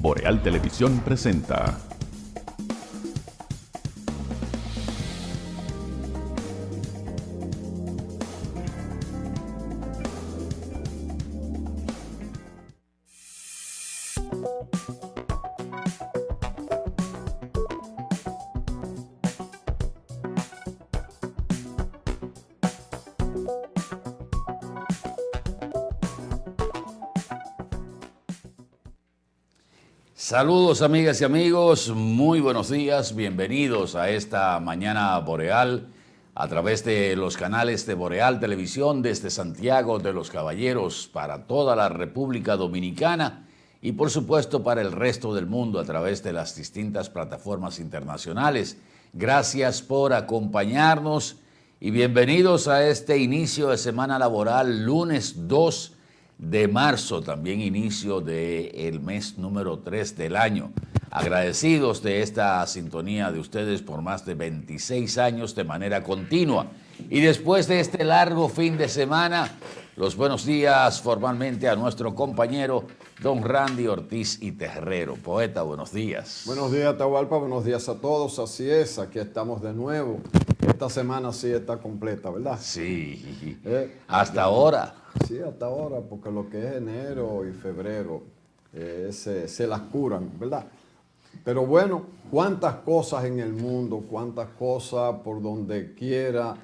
Boreal Televisión presenta. Saludos amigas y amigos, muy buenos días, bienvenidos a esta mañana boreal a través de los canales de Boreal Televisión desde Santiago de los Caballeros para toda la República Dominicana y por supuesto para el resto del mundo a través de las distintas plataformas internacionales. Gracias por acompañarnos y bienvenidos a este inicio de semana laboral, lunes 2 de marzo, también inicio del mes número 3 del año. Agradecidos de esta sintonía de ustedes por más de 26 años de manera continua. Y después de este largo fin de semana, los buenos días formalmente a nuestro compañero don Randy Ortiz y Terrero. Poeta, buenos días. Buenos días, Atahualpa, buenos días a todos. Así es, aquí estamos de nuevo. Esta semana sí está completa, ¿verdad? Sí, hasta ahora. Sí, hasta ahora, porque lo que es enero y febrero se las curan, ¿verdad? Pero bueno, cuántas cosas en el mundo, cuántas cosas por donde quiera,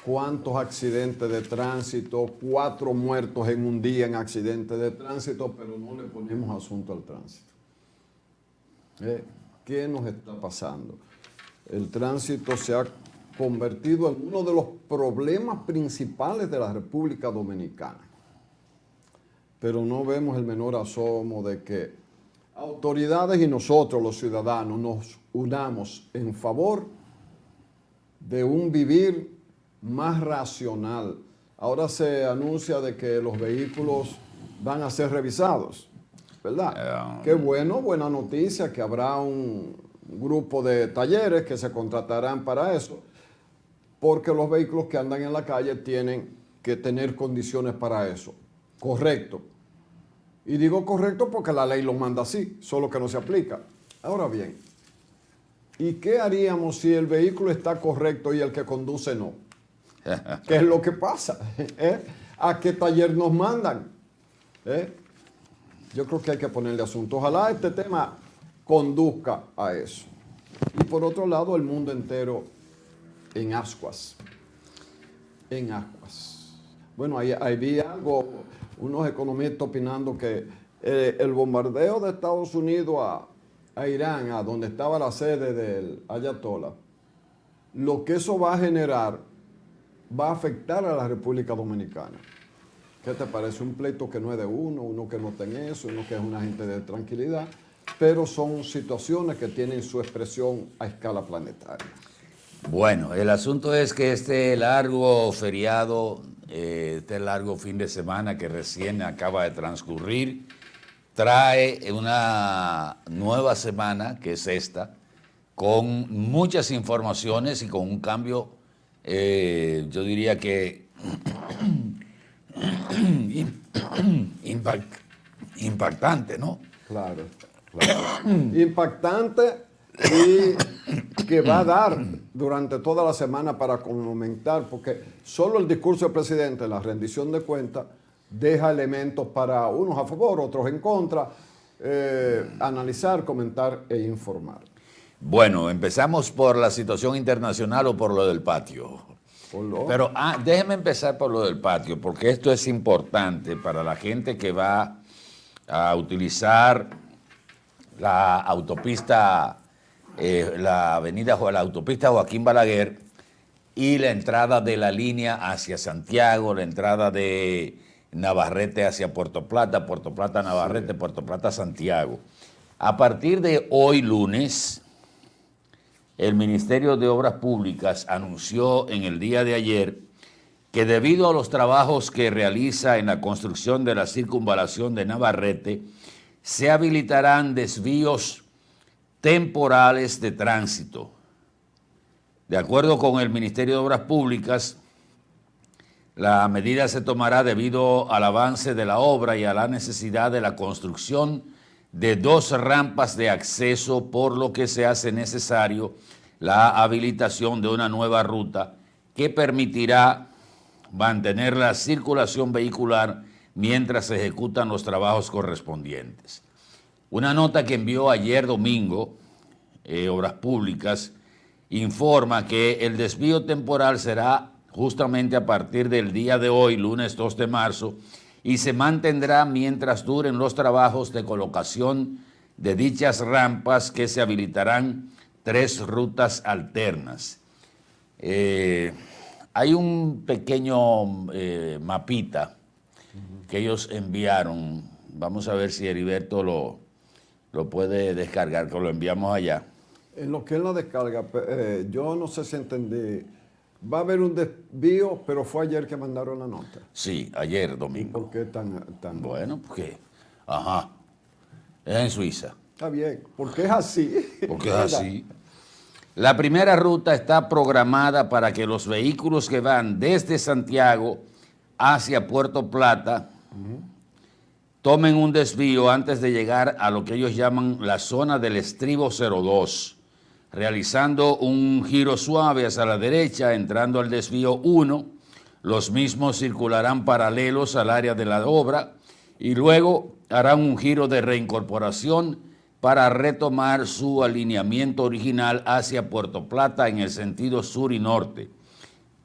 cuántos accidentes de tránsito, 4 muertos en un día en accidentes de tránsito, pero no le ponemos asunto al tránsito. ¿Qué nos está pasando? El tránsito se ha convertido en uno de los problemas principales de la República Dominicana. Pero no vemos el menor asomo de que autoridades y nosotros, los ciudadanos, nos unamos en favor de un vivir más racional. Ahora se anuncia de que los vehículos van a ser revisados, ¿verdad? Qué bueno, buena noticia, que habrá un grupo de talleres que se contratarán para eso, porque los vehículos que andan en la calle tienen que tener condiciones para eso. Correcto. Y digo correcto porque la ley lo manda así, solo que no se aplica. Ahora bien, ¿y qué haríamos si el vehículo está correcto y el que conduce no? ¿Qué es lo que pasa? ¿A qué taller nos mandan? Yo creo que hay que ponerle asunto. Ojalá este tema conduzca a eso. Y por otro lado, el mundo entero en ascuas. En ascuas. Bueno, ahí vi algo, unos economistas opinando que el bombardeo de Estados Unidos a Irán, a donde estaba la sede del Ayatollah, lo que eso va a generar va a afectar a la República Dominicana. ¿Qué te parece? Un pleito que no es de uno que no está en eso, uno que es una gente de tranquilidad, pero son situaciones que tienen su expresión a escala planetaria. Bueno, el asunto es que este largo feriado, este largo fin de semana que recién acaba de transcurrir, trae una nueva semana, que es esta, con muchas informaciones y con un cambio, yo diría que impactante, ¿no? Claro. Impactante y que va a dar durante toda la semana para comentar, porque solo el discurso del presidente, la rendición de cuentas, deja elementos para unos a favor, otros en contra, analizar, comentar e informar. Bueno, empezamos por la situación internacional o por lo del patio. Pero déjeme empezar por lo del patio, porque esto es importante para la gente que va a utilizar la autopista, la autopista Joaquín Balaguer y la entrada de la línea hacia Santiago, la entrada de Navarrete hacia Puerto Plata, Puerto Plata Navarrete, sí. Puerto Plata Santiago. A partir de hoy lunes, el Ministerio de Obras Públicas anunció en el día de ayer que debido a los trabajos que realiza en la construcción de la circunvalación de Navarrete, se habilitarán desvíos temporales de tránsito. De acuerdo con el Ministerio de Obras Públicas, la medida se tomará debido al avance de la obra y a la necesidad de la construcción de 2 rampas de acceso, por lo que se hace necesario la habilitación de una nueva ruta que permitirá mantener la circulación vehicular mientras se ejecutan los trabajos correspondientes. Una nota que envió ayer domingo, Obras Públicas, informa que el desvío temporal será justamente a partir del día de hoy, lunes 2 de marzo, y se mantendrá mientras duren los trabajos de colocación de dichas rampas, que se habilitarán 3 rutas alternas. Hay un pequeño mapita que ellos enviaron. Vamos a ver si Heriberto lo puede descargar, que lo enviamos allá. En lo que es la descarga, yo no sé si entendí. Va a haber un desvío, pero fue ayer que mandaron la nota. Sí, ayer domingo. ¿Y por qué tan...? Bueno, porque, es en Suiza. Está bien, porque es así. Porque es así. La primera ruta está programada para que los vehículos que van desde Santiago hacia Puerto Plata tomen un desvío antes de llegar a lo que ellos llaman la zona del estribo 02, realizando un giro suave hacia la derecha, entrando al desvío 1. Los mismos circularán paralelos al área de la obra y luego harán un giro de reincorporación para retomar su alineamiento original hacia Puerto Plata en el sentido sur y norte.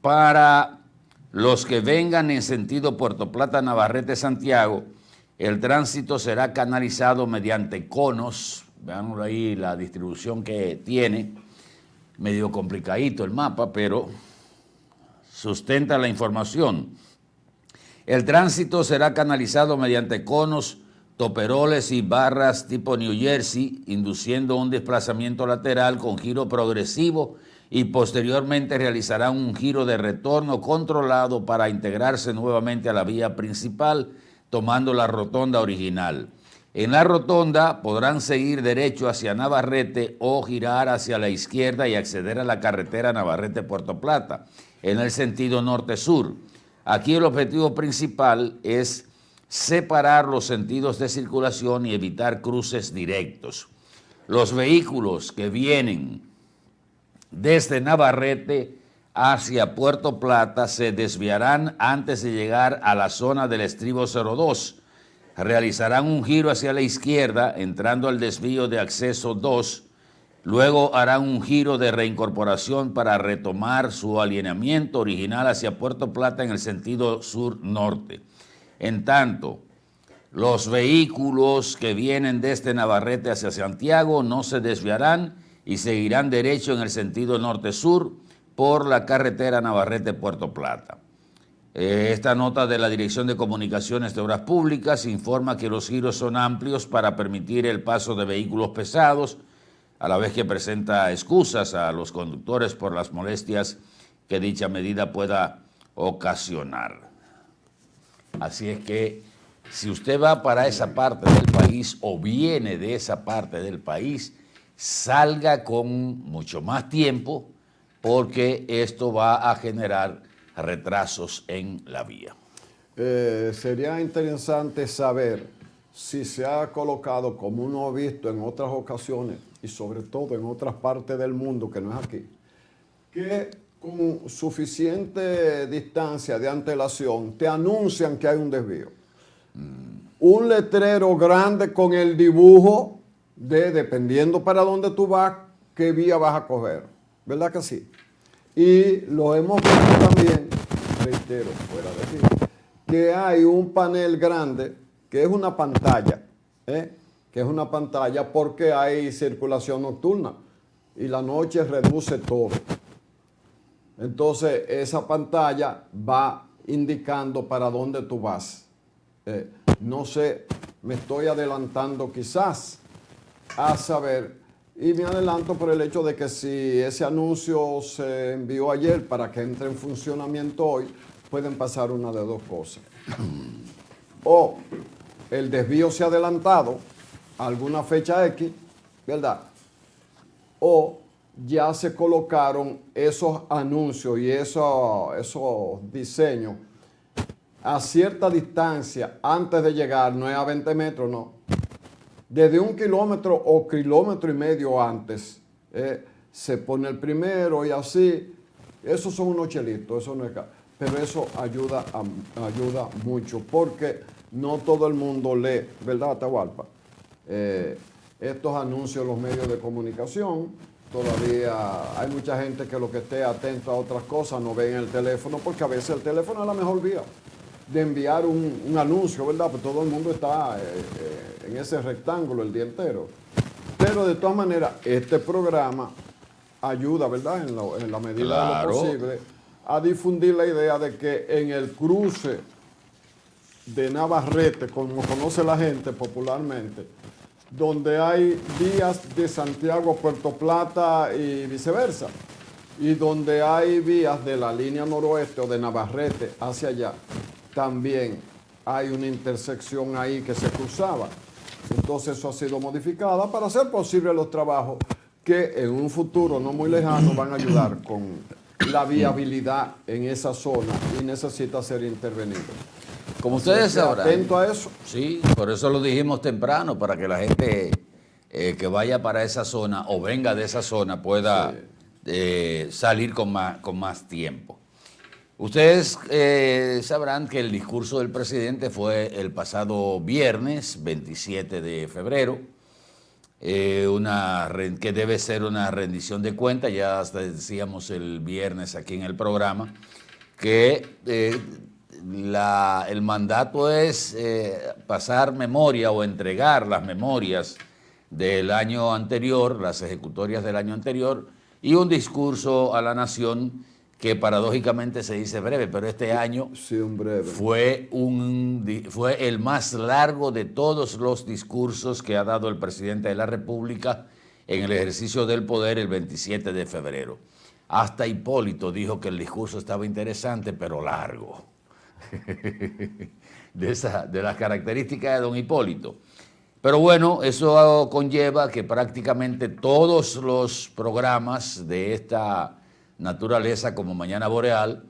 Para los que vengan en sentido Puerto Plata, Navarrete, Santiago, el tránsito será canalizado mediante conos. Vean ahí la distribución que tiene, medio complicadito el mapa, pero sustenta la información. El tránsito será canalizado mediante conos, toperoles y barras tipo New Jersey, induciendo un desplazamiento lateral con giro progresivo, y posteriormente realizará un giro de retorno controlado para integrarse nuevamente a la vía principal, tomando la rotonda original. En la rotonda podrán seguir derecho hacia Navarrete o girar hacia la izquierda y acceder a la carretera Navarrete-Puerto Plata, en el sentido norte-sur. Aquí el objetivo principal es separar los sentidos de circulación y evitar cruces directos. Los vehículos que vienen desde Navarrete hacia Puerto Plata se desviarán antes de llegar a la zona del estribo 02. Realizarán un giro hacia la izquierda, entrando al desvío de acceso 2. Luego harán un giro de reincorporación para retomar su alineamiento original hacia Puerto Plata en el sentido sur-norte. En tanto, los vehículos que vienen desde Navarrete hacia Santiago no se desviarán y seguirán derecho en el sentido norte-sur por la carretera Navarrete-Puerto Plata. Esta nota de la Dirección de Comunicaciones de Obras Públicas informa que los giros son amplios para permitir el paso de vehículos pesados, a la vez que presenta excusas a los conductores por las molestias que dicha medida pueda ocasionar. Así es que si usted va para esa parte del país o viene de esa parte del país, salga con mucho más tiempo, porque esto va a generar retrasos en la vía. Sería interesante saber si se ha colocado, como uno ha visto en otras ocasiones y sobre todo en otras partes del mundo que no es aquí, que con suficiente distancia de antelación te anuncian que hay un desvío. Un letrero grande con el dibujo de, dependiendo para dónde tú vas, qué vía vas a coger. ¿Verdad que sí? Y lo hemos visto también, reitero, fuera de aquí, que hay un panel grande que es una pantalla, que es una pantalla porque hay circulación nocturna y la noche reduce todo. Entonces esa pantalla va indicando para dónde tú vas. No sé, me estoy adelantando quizás a saber, y me adelanto por el hecho de que si ese anuncio se envió ayer para que entre en funcionamiento hoy, pueden pasar una de dos cosas. O el desvío se ha adelantado a alguna fecha X, ¿verdad? O ya se colocaron esos anuncios y esos diseños a cierta distancia antes de llegar, no es a 20 metros, no. Desde 1 kilómetro o 1,5 kilómetros antes se pone el primero y así. Esos son unos chelitos, eso no es caro. Pero eso ayuda mucho porque no todo el mundo lee, ¿verdad, Atahualpa? Estos anuncios en los medios de comunicación, todavía hay mucha gente que lo que esté atento a otras cosas no ve en el teléfono, porque a veces el teléfono es la mejor vía de enviar un anuncio, ¿verdad? Pues todo el mundo está en ese rectángulo el día entero. Pero de todas maneras, este programa ayuda, ¿verdad? En la medida Claro. de lo posible, a difundir la idea de que en el cruce de Navarrete, como conoce la gente popularmente, donde hay vías de Santiago a Puerto Plata y viceversa, y donde hay vías de la línea noroeste o de Navarrete hacia allá, también hay una intersección ahí que se cruzaba. Entonces eso ha sido modificada para hacer posible los trabajos que en un futuro no muy lejano van a ayudar con la viabilidad en esa zona y necesita ser intervenido. Como ustedes sabrán. Atento a eso. Sí, por eso lo dijimos temprano, para que la gente que vaya para esa zona o venga de esa zona pueda salir con más tiempo. Ustedes sabrán que el discurso del presidente fue el pasado viernes, 27 de febrero, que debe ser una rendición de cuentas. Ya hasta decíamos el viernes aquí en el programa que el mandato es pasar memoria o entregar las memorias del año anterior, las ejecutorias del año anterior, y un discurso a la nación que paradójicamente se dice breve, pero este año sí, un breve. fue el más largo de todos los discursos que ha dado el presidente de la República en el ejercicio del poder el 27 de febrero. Hasta Hipólito dijo que el discurso estaba interesante, pero largo. de las características de don Hipólito. Pero bueno, eso conlleva que prácticamente todos los programas de esta naturaleza, como Mañana Boreal,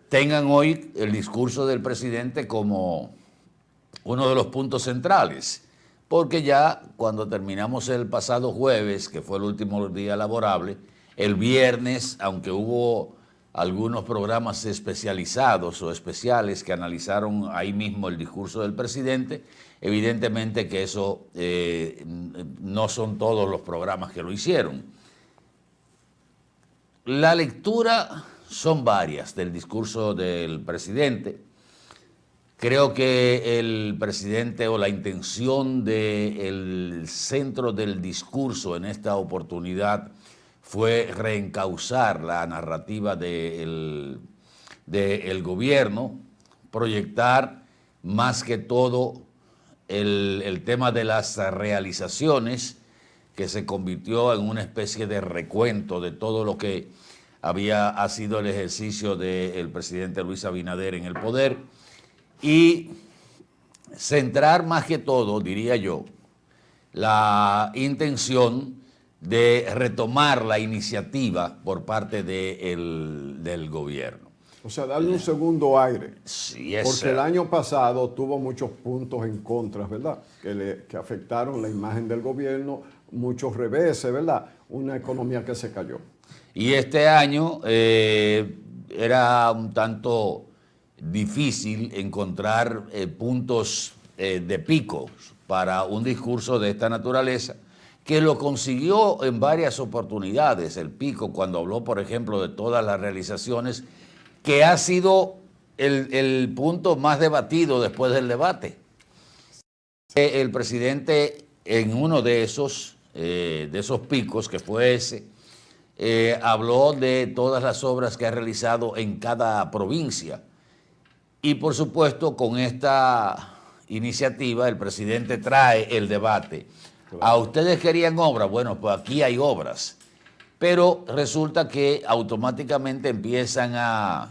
tengan hoy el discurso del presidente como uno de los puntos centrales, porque ya cuando terminamos el pasado jueves, que fue el último día laborable, el viernes, aunque hubo algunos programas especializados o especiales que analizaron ahí mismo el discurso del presidente, evidentemente que eso no son todos los programas que lo hicieron. La lectura son varias del discurso del presidente. Creo que el presidente o la intención del centro del discurso en esta oportunidad fue reencauzar la narrativa del gobierno, proyectar más que todo el tema de las realizaciones, que se convirtió en una especie de recuento de todo lo que ha sido el ejercicio del presidente Luis Abinader en el poder, y centrar más que todo, diría yo, la intención de retomar la iniciativa por parte del gobierno. O sea, darle un segundo aire. Sí, porque el año pasado tuvo muchos puntos en contra, ¿verdad? Que afectaron la imagen del gobierno, muchos reveses, ¿verdad? Una economía que se cayó. Y este año era un tanto difícil encontrar puntos de pico para un discurso de esta naturaleza, que lo consiguió en varias oportunidades. El pico, cuando habló, por ejemplo, de todas las realizaciones, que ha sido el punto más debatido después del debate. El presidente, en uno de esos picos, que fue ese, habló de todas las obras que ha realizado en cada provincia. Y por supuesto, con esta iniciativa, el presidente trae el debate. Claro. ¿A ustedes querían obras? Bueno, pues aquí hay obras. Pero resulta que automáticamente empiezan a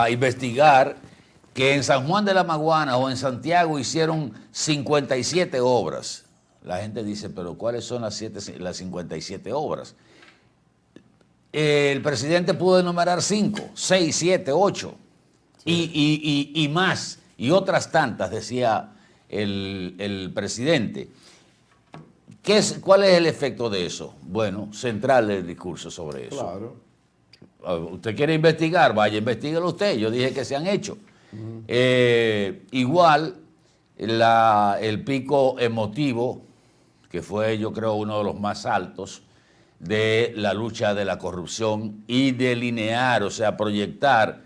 investigar que en San Juan de la Maguana o en Santiago hicieron 57 obras. La gente dice, pero ¿cuáles son las 57 obras? El presidente pudo enumerar 5, 6, 7, 8 y más, y otras tantas, decía el presidente. ¿Cuál es el efecto de eso? Bueno, central el discurso sobre eso. Claro. Usted quiere investigar, vaya, investíguelo usted. Yo dije que se han hecho. Igual, el pico emotivo, que fue yo creo uno de los más altos, de la lucha de la corrupción y delinear, o sea, proyectar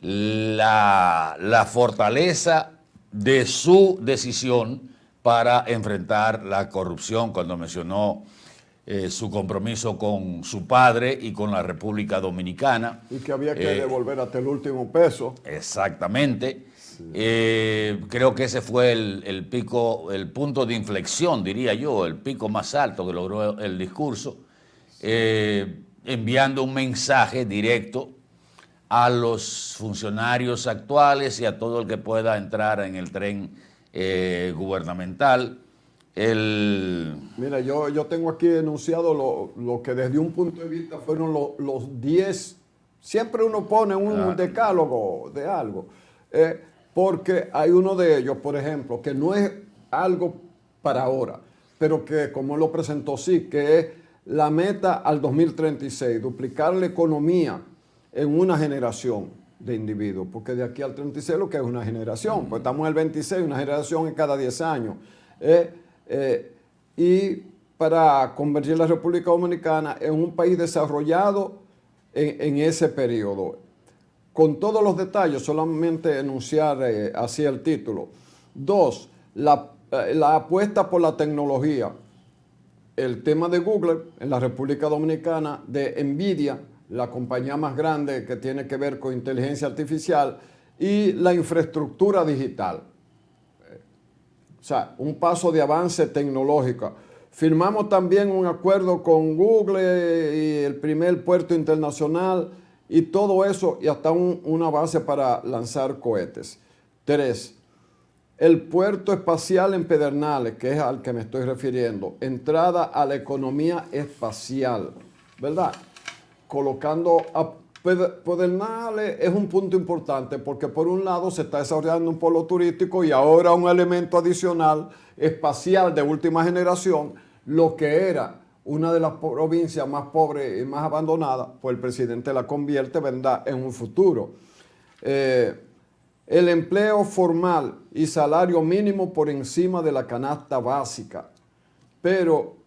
la fortaleza de su decisión para enfrentar la corrupción, cuando mencionó su compromiso con su padre y con la República Dominicana. Y que había que devolver hasta el último peso. Exactamente. Sí. Creo que ese fue el pico, el punto de inflexión, diría yo, el pico más alto que logró el discurso, enviando un mensaje directo a los funcionarios actuales y a todo el que pueda entrar en el tren gubernamental. Mira, yo tengo aquí enunciado lo que desde un punto de vista fueron los 10, siempre uno pone un decálogo de algo, porque hay uno de ellos, por ejemplo, que no es algo para ahora, pero que como lo presentó sí, que es la meta al 2036, duplicar la economía en una generación de individuos, porque de aquí al 36 lo que es una generación, pues estamos en el 26, una generación en cada 10 años. Y para convertir la República Dominicana en un país desarrollado en ese periodo. Con todos los detalles, solamente enunciar así el título. 2, la apuesta por la tecnología. El tema de Google en la República Dominicana, de Nvidia, la compañía más grande que tiene que ver con inteligencia artificial, y la infraestructura digital. O sea, un paso de avance tecnológico. Firmamos también un acuerdo con Google y el primer puerto internacional y todo eso, y hasta una base para lanzar cohetes. 3, el puerto espacial en Pedernales, que es al que me estoy refiriendo, entrada a la economía espacial, ¿verdad? Colocando a Pedernales es un punto importante porque por un lado se está desarrollando un polo turístico y ahora un elemento adicional espacial de última generación, lo que era una de las provincias más pobres y más abandonadas, pues el presidente la convierte, ¿verdad?, en un futuro. El empleo formal y salario mínimo por encima de la canasta básica. Pero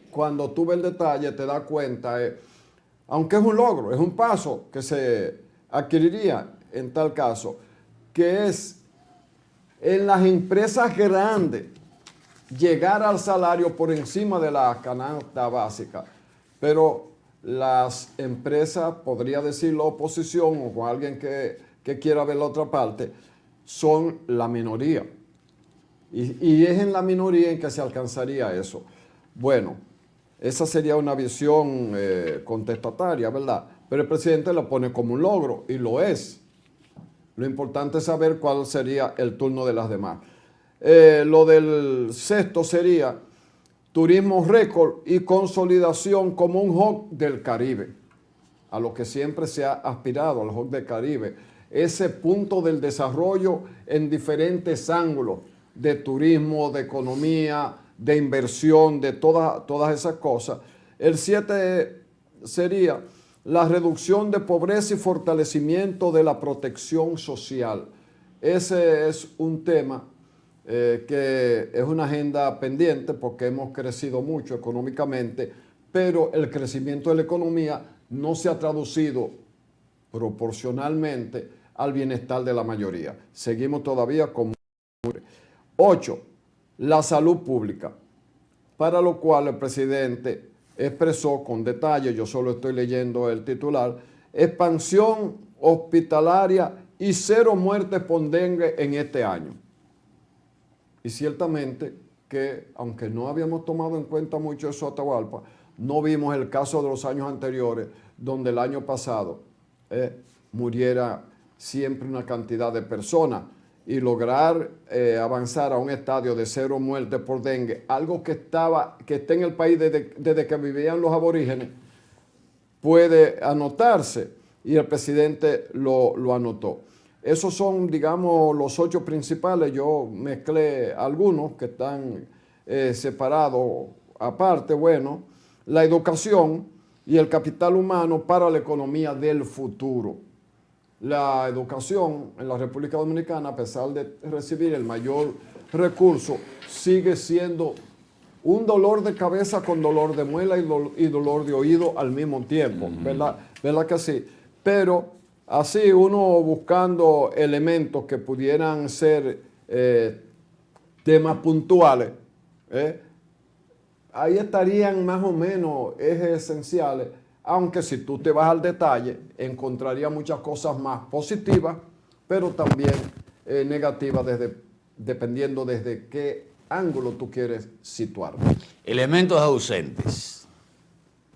cuando tú ves el detalle te das cuenta, aunque es un logro, es un paso que se adquiriría en tal caso, que es en las empresas grandes llegar al salario por encima de la canasta básica. Pero las empresas, podría decir la oposición o con alguien que quiera ver la otra parte, son la minoría. Y es en la minoría en que se alcanzaría eso. Bueno, esa sería una visión contestataria, ¿verdad? Pero el presidente lo pone como un logro, y lo es. Lo importante es saber cuál sería el turno de las demás. Lo del sexto sería turismo récord y consolidación como un hub del Caribe, a lo que siempre se ha aspirado, al hub del Caribe. Ese punto del desarrollo en diferentes ángulos, de turismo, de economía, de inversión, de todas esas cosas. El 7 sería la reducción de pobreza y fortalecimiento de la protección social. Ese es un tema que es una agenda pendiente porque hemos crecido mucho económicamente, pero el crecimiento de la economía no se ha traducido proporcionalmente al bienestar de la mayoría. Seguimos todavía con... 8. La salud pública, para lo cual el presidente expresó con detalle, yo solo estoy leyendo el titular, expansión hospitalaria y 0 muertes por dengue en este año. Y ciertamente que, aunque no habíamos tomado en cuenta mucho eso a Atahualpa, no vimos el caso de los años anteriores, donde el año pasado muriera siempre una cantidad de personas, y lograr avanzar a un estadio de 0 muertes por dengue, algo que está en el país desde que vivían los aborígenes, puede anotarse, y el presidente lo anotó. Esos son, digamos, los 8 principales. Yo mezclé algunos que están separados aparte. Bueno, la educación y el capital humano para la economía del futuro. La educación en la República Dominicana, a pesar de recibir el mayor recurso, sigue siendo un dolor de cabeza con dolor de muela y dolor de oído al mismo tiempo, ¿verdad? ¿Verdad que sí? Pero así uno buscando elementos que pudieran ser temas puntuales, ahí estarían más o menos ejes esenciales, aunque si tú te vas al detalle, encontrarías muchas cosas más positivas, pero también negativas dependiendo desde qué ángulo tú quieres situar. Elementos ausentes.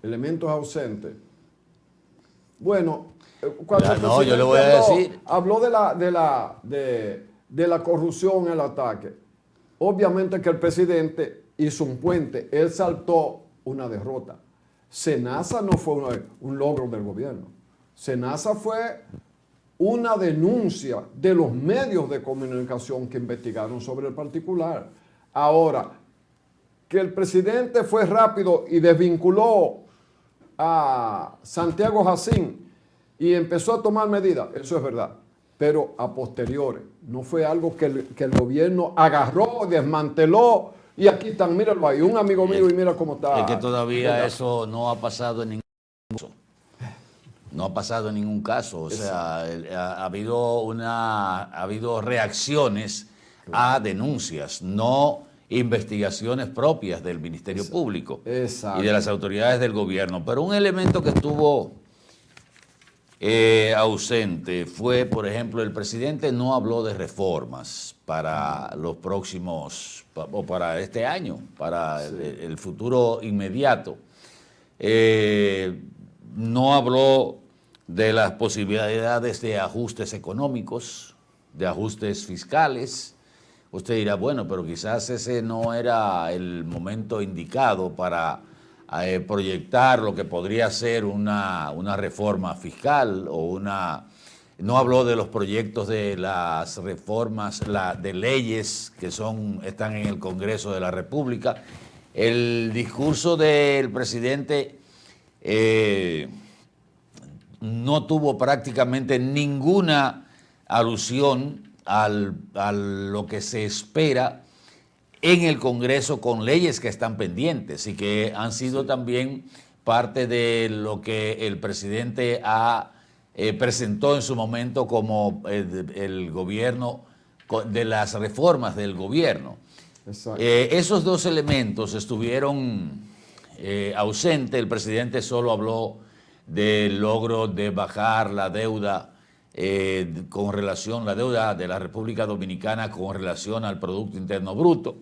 Elementos ausentes. Bueno, cuando el No, yo le voy a decir. habló de la corrupción, el ataque. Obviamente que el presidente hizo un puente, él saltó una derrota. Senasa no fue un logro del gobierno. Senasa fue una denuncia de los medios de comunicación que investigaron sobre el particular. Ahora, que el presidente fue rápido y desvinculó a Santiago Jacín y empezó a tomar medidas, eso es verdad, pero a posteriores. No fue algo que el gobierno agarró, desmanteló y aquí están, míralo ahí, un amigo mío y mira cómo está. Es que todavía eso no ha pasado en ningún caso. No ha pasado en ningún caso. O sea, ha habido reacciones a denuncias, no investigaciones propias del Ministerio Público y de las autoridades del gobierno. Pero un elemento que estuvo ausente fue, por ejemplo, el presidente no habló de reformas para los próximos, o para este año, para el futuro inmediato. No habló de las posibilidades de ajustes económicos, de ajustes fiscales. Usted dirá, bueno, pero quizás ese no era el momento indicado para proyectar lo que podría ser una reforma fiscal o una... No habló de los proyectos de las reformas, de leyes que están en el Congreso de la República. El discurso del presidente no tuvo prácticamente ninguna alusión a lo que se espera en el Congreso con leyes que están pendientes y que han sido también parte de lo que el presidente presentó en su momento como el gobierno, de las reformas del gobierno. Esos dos elementos estuvieron ausentes. El presidente solo habló del logro de bajar la deuda la deuda de la República Dominicana con relación al Producto Interno Bruto,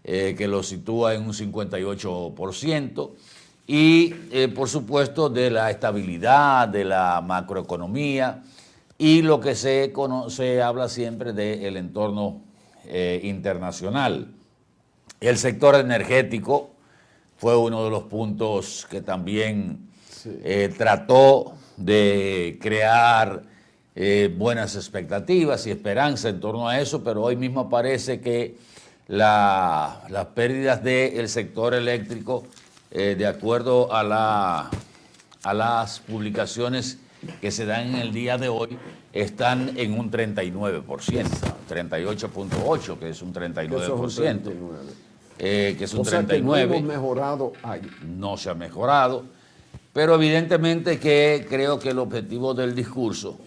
que lo sitúa en un 58%, y por supuesto de la estabilidad de la macroeconomía y lo que se habla siempre del entorno internacional. El sector energético fue uno de los puntos que también trató de crear buenas expectativas y esperanza en torno a eso, pero hoy mismo parece que las pérdidas del sector eléctrico, de acuerdo a las publicaciones que se dan en el día de hoy, están en un 39%, 38.8%, que es un 39%. Que es un 39%. Que no hemos mejorado ahí. No se ha mejorado, pero evidentemente que creo que el objetivo del discurso,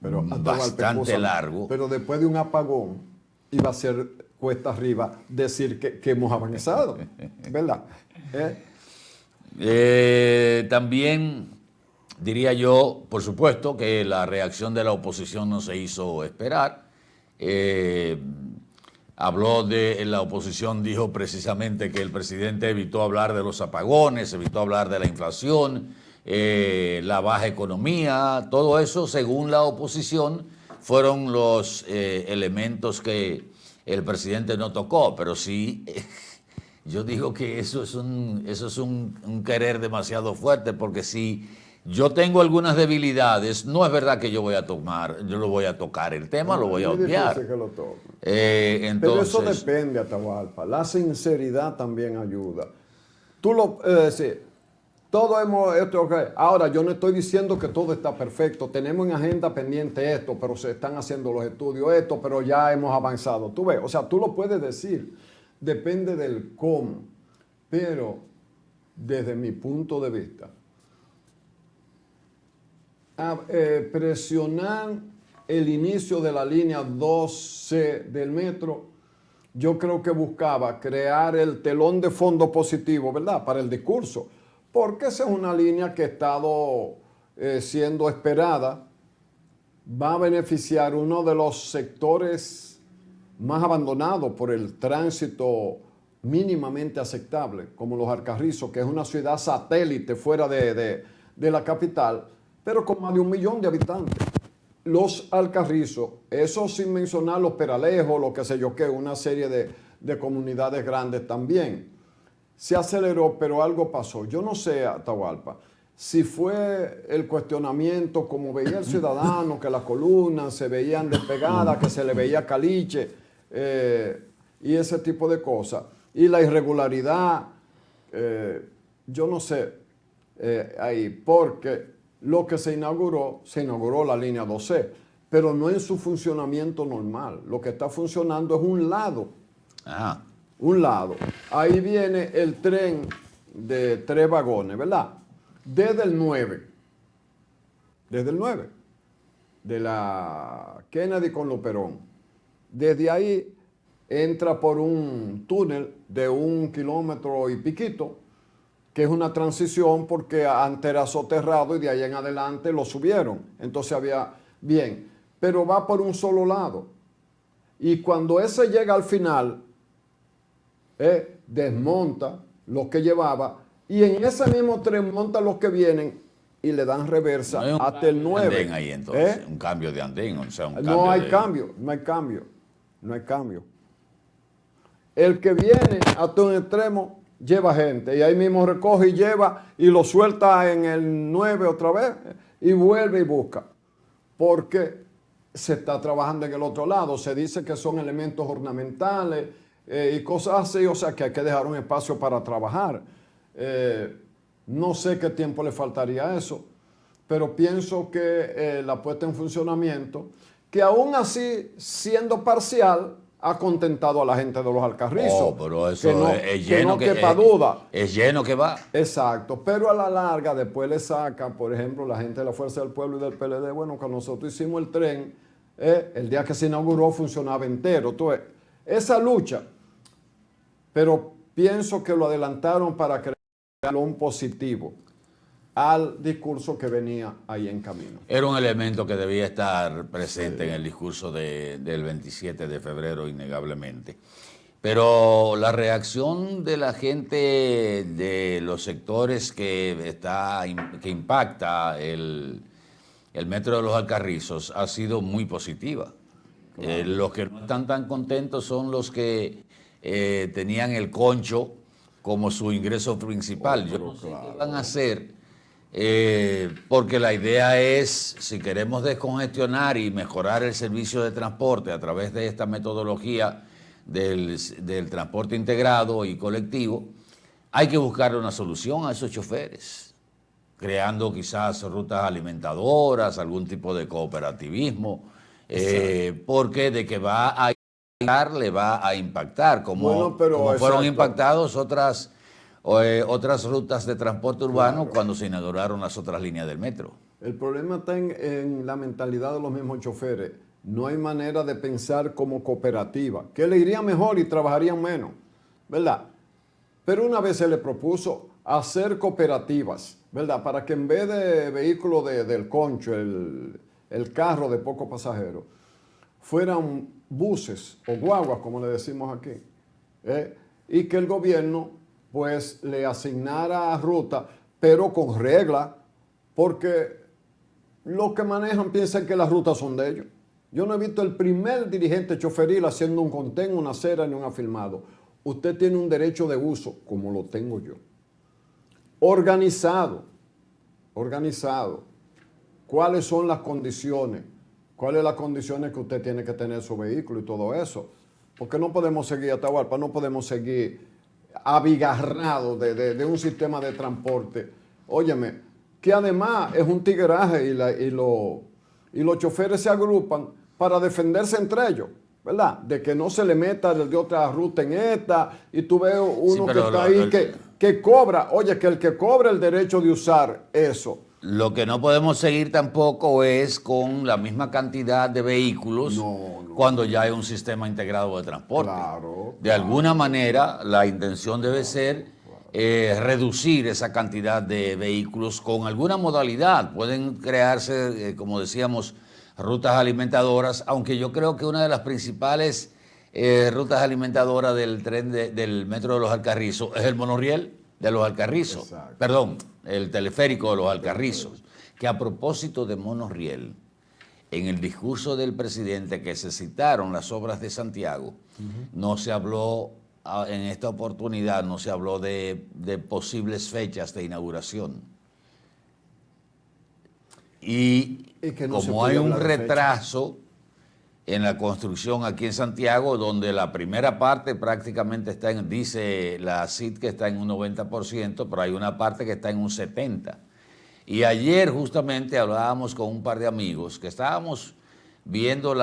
bastante largo. Pero después de un apagón, iba a ser cuesta arriba decir que hemos avanzado, ¿verdad? También diría yo, por supuesto, que la reacción de la oposición no se hizo esperar. Habló de la oposición, dijo precisamente que el presidente evitó hablar de los apagones, evitó hablar de la inflación, la baja economía, todo eso, según la oposición, fueron los elementos que el presidente no tocó, pero sí, yo digo que eso es un querer demasiado fuerte, porque si yo tengo algunas debilidades, no es verdad que yo lo voy a tocar el tema, lo voy a Es difícil obviar. que lo toque. Entonces, Pero eso depende, Atahualpa. La sinceridad también ayuda. Sí, todo hemos esto, okay. Ahora, yo no estoy diciendo que todo está perfecto. Tenemos en agenda pendiente esto, pero se están haciendo los estudios esto, pero ya hemos avanzado. Tú ves, o sea, tú lo puedes decir. Depende del cómo. Pero, desde mi punto de vista, presionar el inicio de la línea 2C del metro, yo creo que buscaba crear el telón de fondo positivo, ¿verdad?, para el discurso, porque esa es una línea que ha estado siendo esperada, va a beneficiar uno de los sectores más abandonados por el tránsito mínimamente aceptable, como Los Alcarrizos, que es una ciudad satélite fuera de la capital, pero con más de 1 millón de habitantes. Los Alcarrizos, eso sin mencionar los Peralejos, lo que sé yo qué, una serie de comunidades grandes también. Se aceleró, pero algo pasó. Yo no sé, Atahualpa, si fue el cuestionamiento, como veía el ciudadano, que las columnas se veían despegadas, que se le veía caliche, y ese tipo de cosas. Y la irregularidad, yo no sé, ahí, porque lo que se inauguró la línea 2C, pero no en su funcionamiento normal. Lo que está funcionando es un lado. ajá. Un lado. Ahí viene el tren de 3 vagones, ¿verdad? Desde el 9. De la Kennedy con Luperón. Desde ahí entra por un túnel de 1 kilómetro y piquito, que es una transición porque antes era soterrado y de ahí en adelante lo subieron. Entonces había, bien, pero va por un solo lado. Y cuando ese llega al final, desmonta los que llevaba y en ese mismo tren monta los que vienen y le dan reversa No hay hasta el 9. andén ahí entonces, un cambio de andén, o sea, un cambio No hay de... cambio, no hay cambio, no hay cambio. El que viene hasta un extremo lleva gente y ahí mismo recoge y lleva y lo suelta en el 9 otra vez y vuelve y busca. Porque se está trabajando en el otro lado. Se dice que son elementos ornamentales y cosas así, o sea que hay que dejar un espacio para trabajar. No sé qué tiempo le faltaría a eso, pero pienso que la puesta en funcionamiento, que aún así, siendo parcial, ha contentado a la gente de Los Alcarrizos. Oh, pero eso que no, es lleno que no quepa duda. Es lleno que va. Exacto, pero a la larga después le sacan, por ejemplo, la gente de la Fuerza del Pueblo y del PLD, bueno, cuando nosotros hicimos el tren, el día que se inauguró funcionaba entero. Entonces, esa lucha, pero pienso que lo adelantaron para crear un positivo al discurso que venía ahí en camino. Era un elemento que debía estar presente en el discurso del 27 de febrero, innegablemente. Pero la reacción de la gente de los sectores que impacta el metro de Los Alcarrizos ha sido muy positiva. Claro. Los que no están tan contentos son los que tenían el concho como su ingreso principal. Yo no sé qué van a hacer. Porque la idea es, si queremos descongestionar y mejorar el servicio de transporte a través de esta metodología del transporte integrado y colectivo, hay que buscar una solución a esos choferes, creando quizás rutas alimentadoras, algún tipo de cooperativismo, porque de que va a impactar, le va a impactar, como fueron impactados otras rutas de transporte urbano cuando se inauguraron las otras líneas del metro. El problema está en la mentalidad de los mismos choferes. No hay manera de pensar como cooperativa, que le iría mejor y trabajarían menos, ¿verdad? Pero una vez se le propuso hacer cooperativas, ¿verdad? Para que en vez de vehículo del concho, el carro de pocos pasajeros, fueran buses o guaguas, como le decimos aquí, y que el gobierno pues le asignara ruta, pero con regla, porque los que manejan piensan que las rutas son de ellos. Yo no he visto el primer dirigente choferil haciendo un contén, una acera ni un afirmado. Usted tiene un derecho de uso, como lo tengo yo, organizado, organizado. ¿Cuáles son las condiciones? ¿Cuáles son las condiciones que usted tiene que tener su vehículo y todo eso? Porque no podemos seguir, Atahualpa, no podemos seguir abigarrados de un sistema de transporte. Óyeme, que además es un tigueraje y los choferes se agrupan para defenderse entre ellos, ¿verdad? De que no se le meta de otra ruta en esta, y tú ves uno que está ahí que cobra, oye, que el que cobra el derecho de usar eso. Lo que no podemos seguir tampoco es con la misma cantidad de vehículos cuando ya hay un sistema integrado de transporte. De alguna manera, la intención debe ser reducir esa cantidad de vehículos con alguna modalidad. Pueden crearse, como decíamos, rutas alimentadoras, aunque yo creo que una de las principales rutas alimentadoras del tren del metro de los Alcarrizos es el monorriel de los Alcarrizos. Exacto. Perdón, el teleférico de los Alcarrizos. Que a propósito de monorriel, en el discurso del presidente que se citaron las obras de Santiago, no se habló, en esta oportunidad, no se habló de posibles fechas de inauguración. Y que no como hay un retraso en la construcción aquí en Santiago, donde la primera parte prácticamente está dice la CID que está en un 90%, pero hay una parte que está en un 70%. Y ayer justamente hablábamos con un par de amigos que estábamos viendo el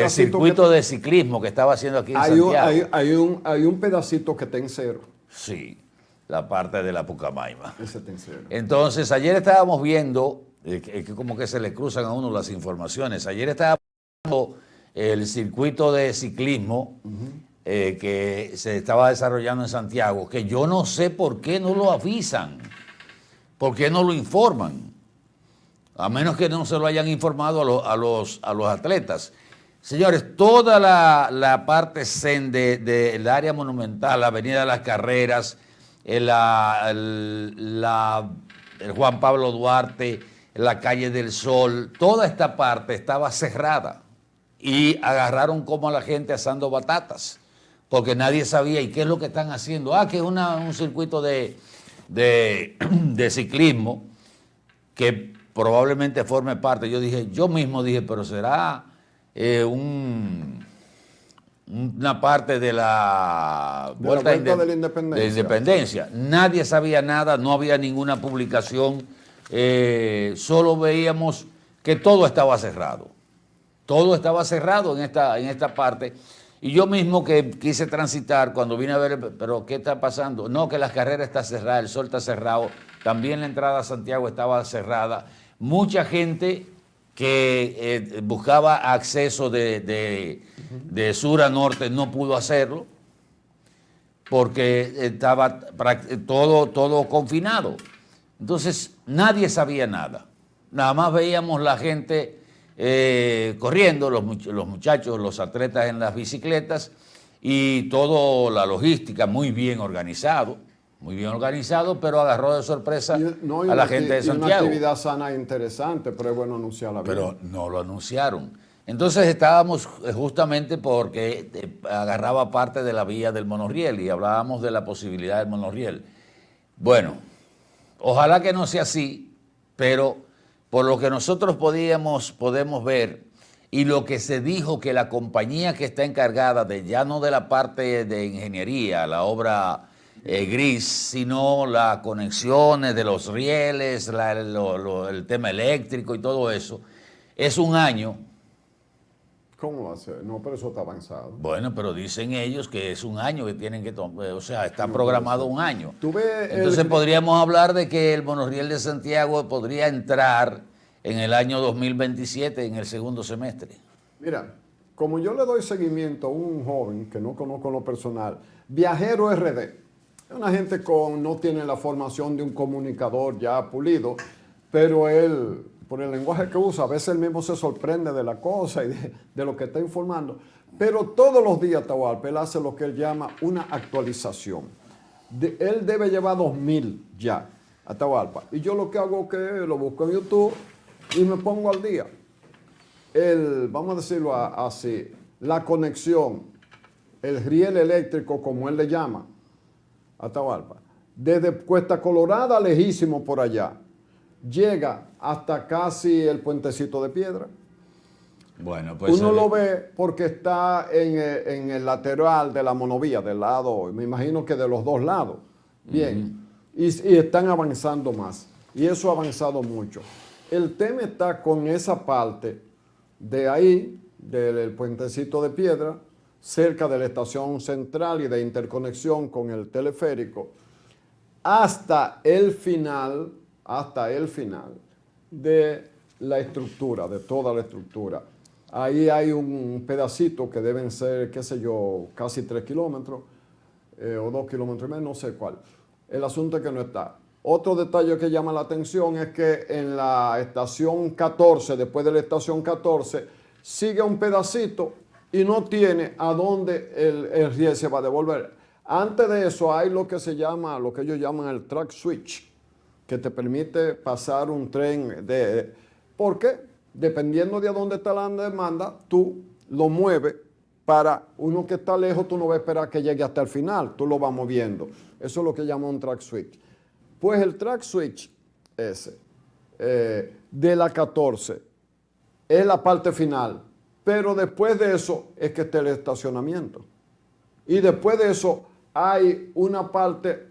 circuito de ciclismo que estaba haciendo aquí en Santiago. Hay un pedacito que está en cero. Sí, la parte de la Pucamaima. Ese está en cero. Entonces, ayer estábamos viendo, que como que se le cruzan a uno las informaciones. Ayer estábamos viendo el circuito de ciclismo que se estaba desarrollando en Santiago, que yo no sé por qué no lo avisan, por qué no lo informan, a menos que no se lo hayan informado a los atletas. Señores, toda la parte zen del área monumental, la Avenida de las Carreras, el Juan Pablo Duarte, la Calle del Sol, toda esta parte estaba cerrada y agarraron como a la gente asando batatas, porque nadie sabía, ¿y qué es lo que están haciendo? Que es un circuito de ciclismo que probablemente forme parte. Yo mismo dije, pero será una parte de la Vuelta de la Independencia. Nadie sabía nada, no había ninguna publicación, solo veíamos que todo estaba cerrado. Todo estaba cerrado en esta parte. Y yo mismo que quise transitar, cuando vine a ver, pero ¿qué está pasando? No, que las carreras están cerradas, el sol está cerrado, también la entrada a Santiago estaba cerrada. Mucha gente que buscaba acceso de sur a norte no pudo hacerlo porque estaba todo confinado. Entonces nadie sabía nada. Nada más veíamos la gente corriendo, los muchachos, los atletas en las bicicletas y toda la logística muy bien organizado, pero agarró de sorpresa a la gente de Santiago. Una actividad sana e interesante, pero es bueno anunciarla bien. Pero no lo anunciaron. Entonces estábamos justamente porque agarraba parte de la vía del monorriel y hablábamos de la posibilidad del monorriel. Bueno, ojalá que no sea así, pero por lo que nosotros podemos ver y lo que se dijo que la compañía que está encargada ya no de la parte de ingeniería, la obra gris, sino las conexiones de los rieles, el tema eléctrico y todo eso, es un año. ¿Cómo va a ser? No, pero eso está avanzado. Bueno, pero dicen ellos que es un año que tienen que tomar, o sea, está programado un año. Entonces podríamos hablar de que el monorriel de Santiago podría entrar en el año 2027, en el segundo semestre. Mira, como yo le doy seguimiento a un joven que no conozco en lo personal, Viajero RD, es una gente no tiene la formación de un comunicador ya pulido, pero él, por el lenguaje que usa, a veces él mismo se sorprende de la cosa y de lo que está informando. Pero todos los días, Atahualpa, él hace lo que él llama una actualización. Él debe llevar 2000 ya, Atahualpa. Y yo lo que hago es que lo busco en YouTube y me pongo al día. Vamos a decirlo así, la conexión, el riel eléctrico, como él le llama, Atahualpa, desde Cuesta Colorada, lejísimo por allá, llega hasta casi el Puentecito de Piedra. Bueno, pues uno lo ve porque está en el lateral de la monovía, del lado, me imagino que de los dos lados. Bien, y están avanzando más. Y eso ha avanzado mucho. El tema está con esa parte de ahí, del Puentecito de Piedra, cerca de la estación central y de interconexión con el teleférico, hasta el final de la estructura, de toda la estructura. Ahí hay un pedacito que deben ser, qué sé yo, casi 3 kilómetros o 2 kilómetros y medio, no sé cuál. El asunto es que no está. Otro detalle que llama la atención es que en la estación 14, después de la estación 14, sigue un pedacito y no tiene a dónde el riel se va a devolver. Antes de eso hay lo que se llama, lo que ellos llaman el track switch, que te permite pasar un tren ¿por qué? Dependiendo de a dónde está la demanda, tú lo mueves para uno que está lejos, tú no vas a esperar que llegue hasta el final, tú lo vas moviendo. Eso es lo que llama un track switch. Pues el track switch ese, de la 14, es la parte final, pero después de eso es que está el estacionamiento. Y después de eso hay una parte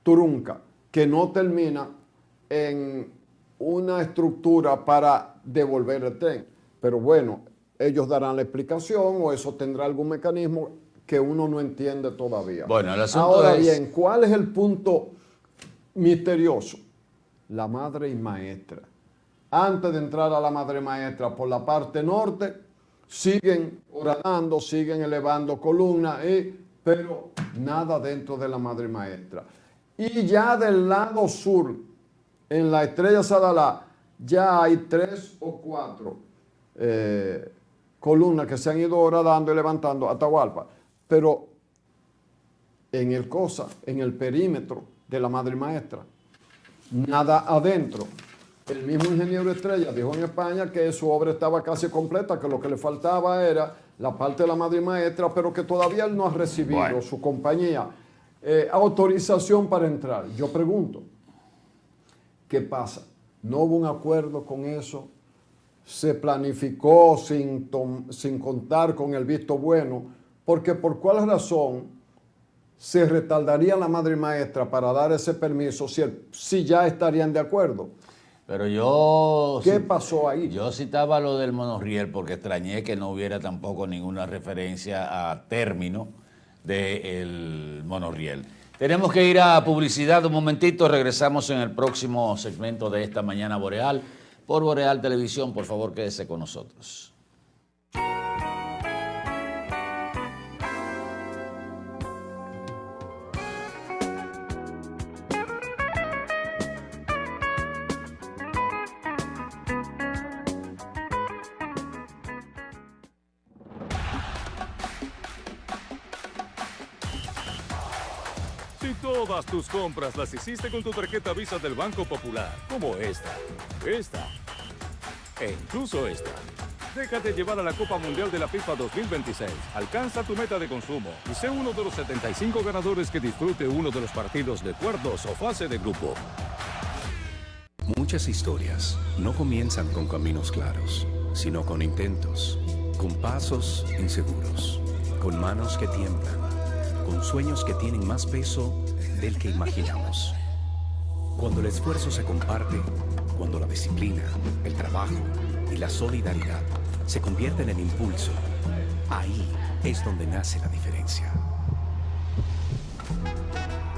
trunca que no termina en una estructura para devolver el tren. Pero bueno, ellos darán la explicación o eso tendrá algún mecanismo que uno no entiende todavía. Bueno, el asunto ahora es... bien, ¿cuál es el punto misterioso? La madre y maestra. Antes de entrar a la madre maestra por la parte norte, siguen horadando, siguen elevando columnas, pero nada dentro de la madre maestra. Y ya del lado sur, en la Estrella Sadalá, ya hay 3 o 4 columnas que se han ido horadando y levantando Atahualpa. Pero en el perímetro de la madre maestra, nada adentro. El mismo ingeniero Estrella dijo en España que su obra estaba casi completa, que lo que le faltaba era la parte de la madre maestra, pero que todavía él no ha recibido, su compañía, autorización para entrar. Yo pregunto, ¿qué pasa? ¿No hubo un acuerdo con eso? ¿Se planificó sin contar con el visto bueno? Porque ¿por cuál razón se retardaría la madre maestra para dar ese permiso si ya estarían de acuerdo? Pero yo... ¿Qué pasó ahí? Yo citaba lo del monorriel porque extrañé que no hubiera tampoco ninguna referencia a término del monorriel. Tenemos que ir a publicidad un momentito, regresamos en el próximo segmento de esta Mañana Boreal. Por Boreal Televisión, por favor, quédese con nosotros. Si todas tus compras las hiciste con tu tarjeta Visa del Banco Popular, como esta e incluso esta, déjate llevar a la Copa Mundial de la FIFA 2026. Alcanza tu meta de consumo y sé uno de los 75 ganadores que disfrute uno de los partidos de cuartos o fase de grupo. Muchas historias no comienzan con caminos claros, sino con intentos, con pasos inseguros, con manos que tiemblan, con sueños que tienen más peso del que imaginamos. Cuando el esfuerzo se comparte, cuando la disciplina, el trabajo y la solidaridad se convierten en impulso, ahí es donde nace la diferencia.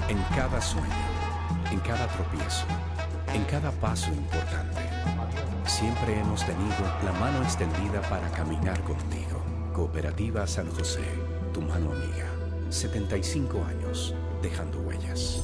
En cada sueño, en cada tropiezo, en cada paso importante, siempre hemos tenido la mano extendida para caminar contigo. Cooperativa San José, tu mano amiga. 75 años, dejando huellas.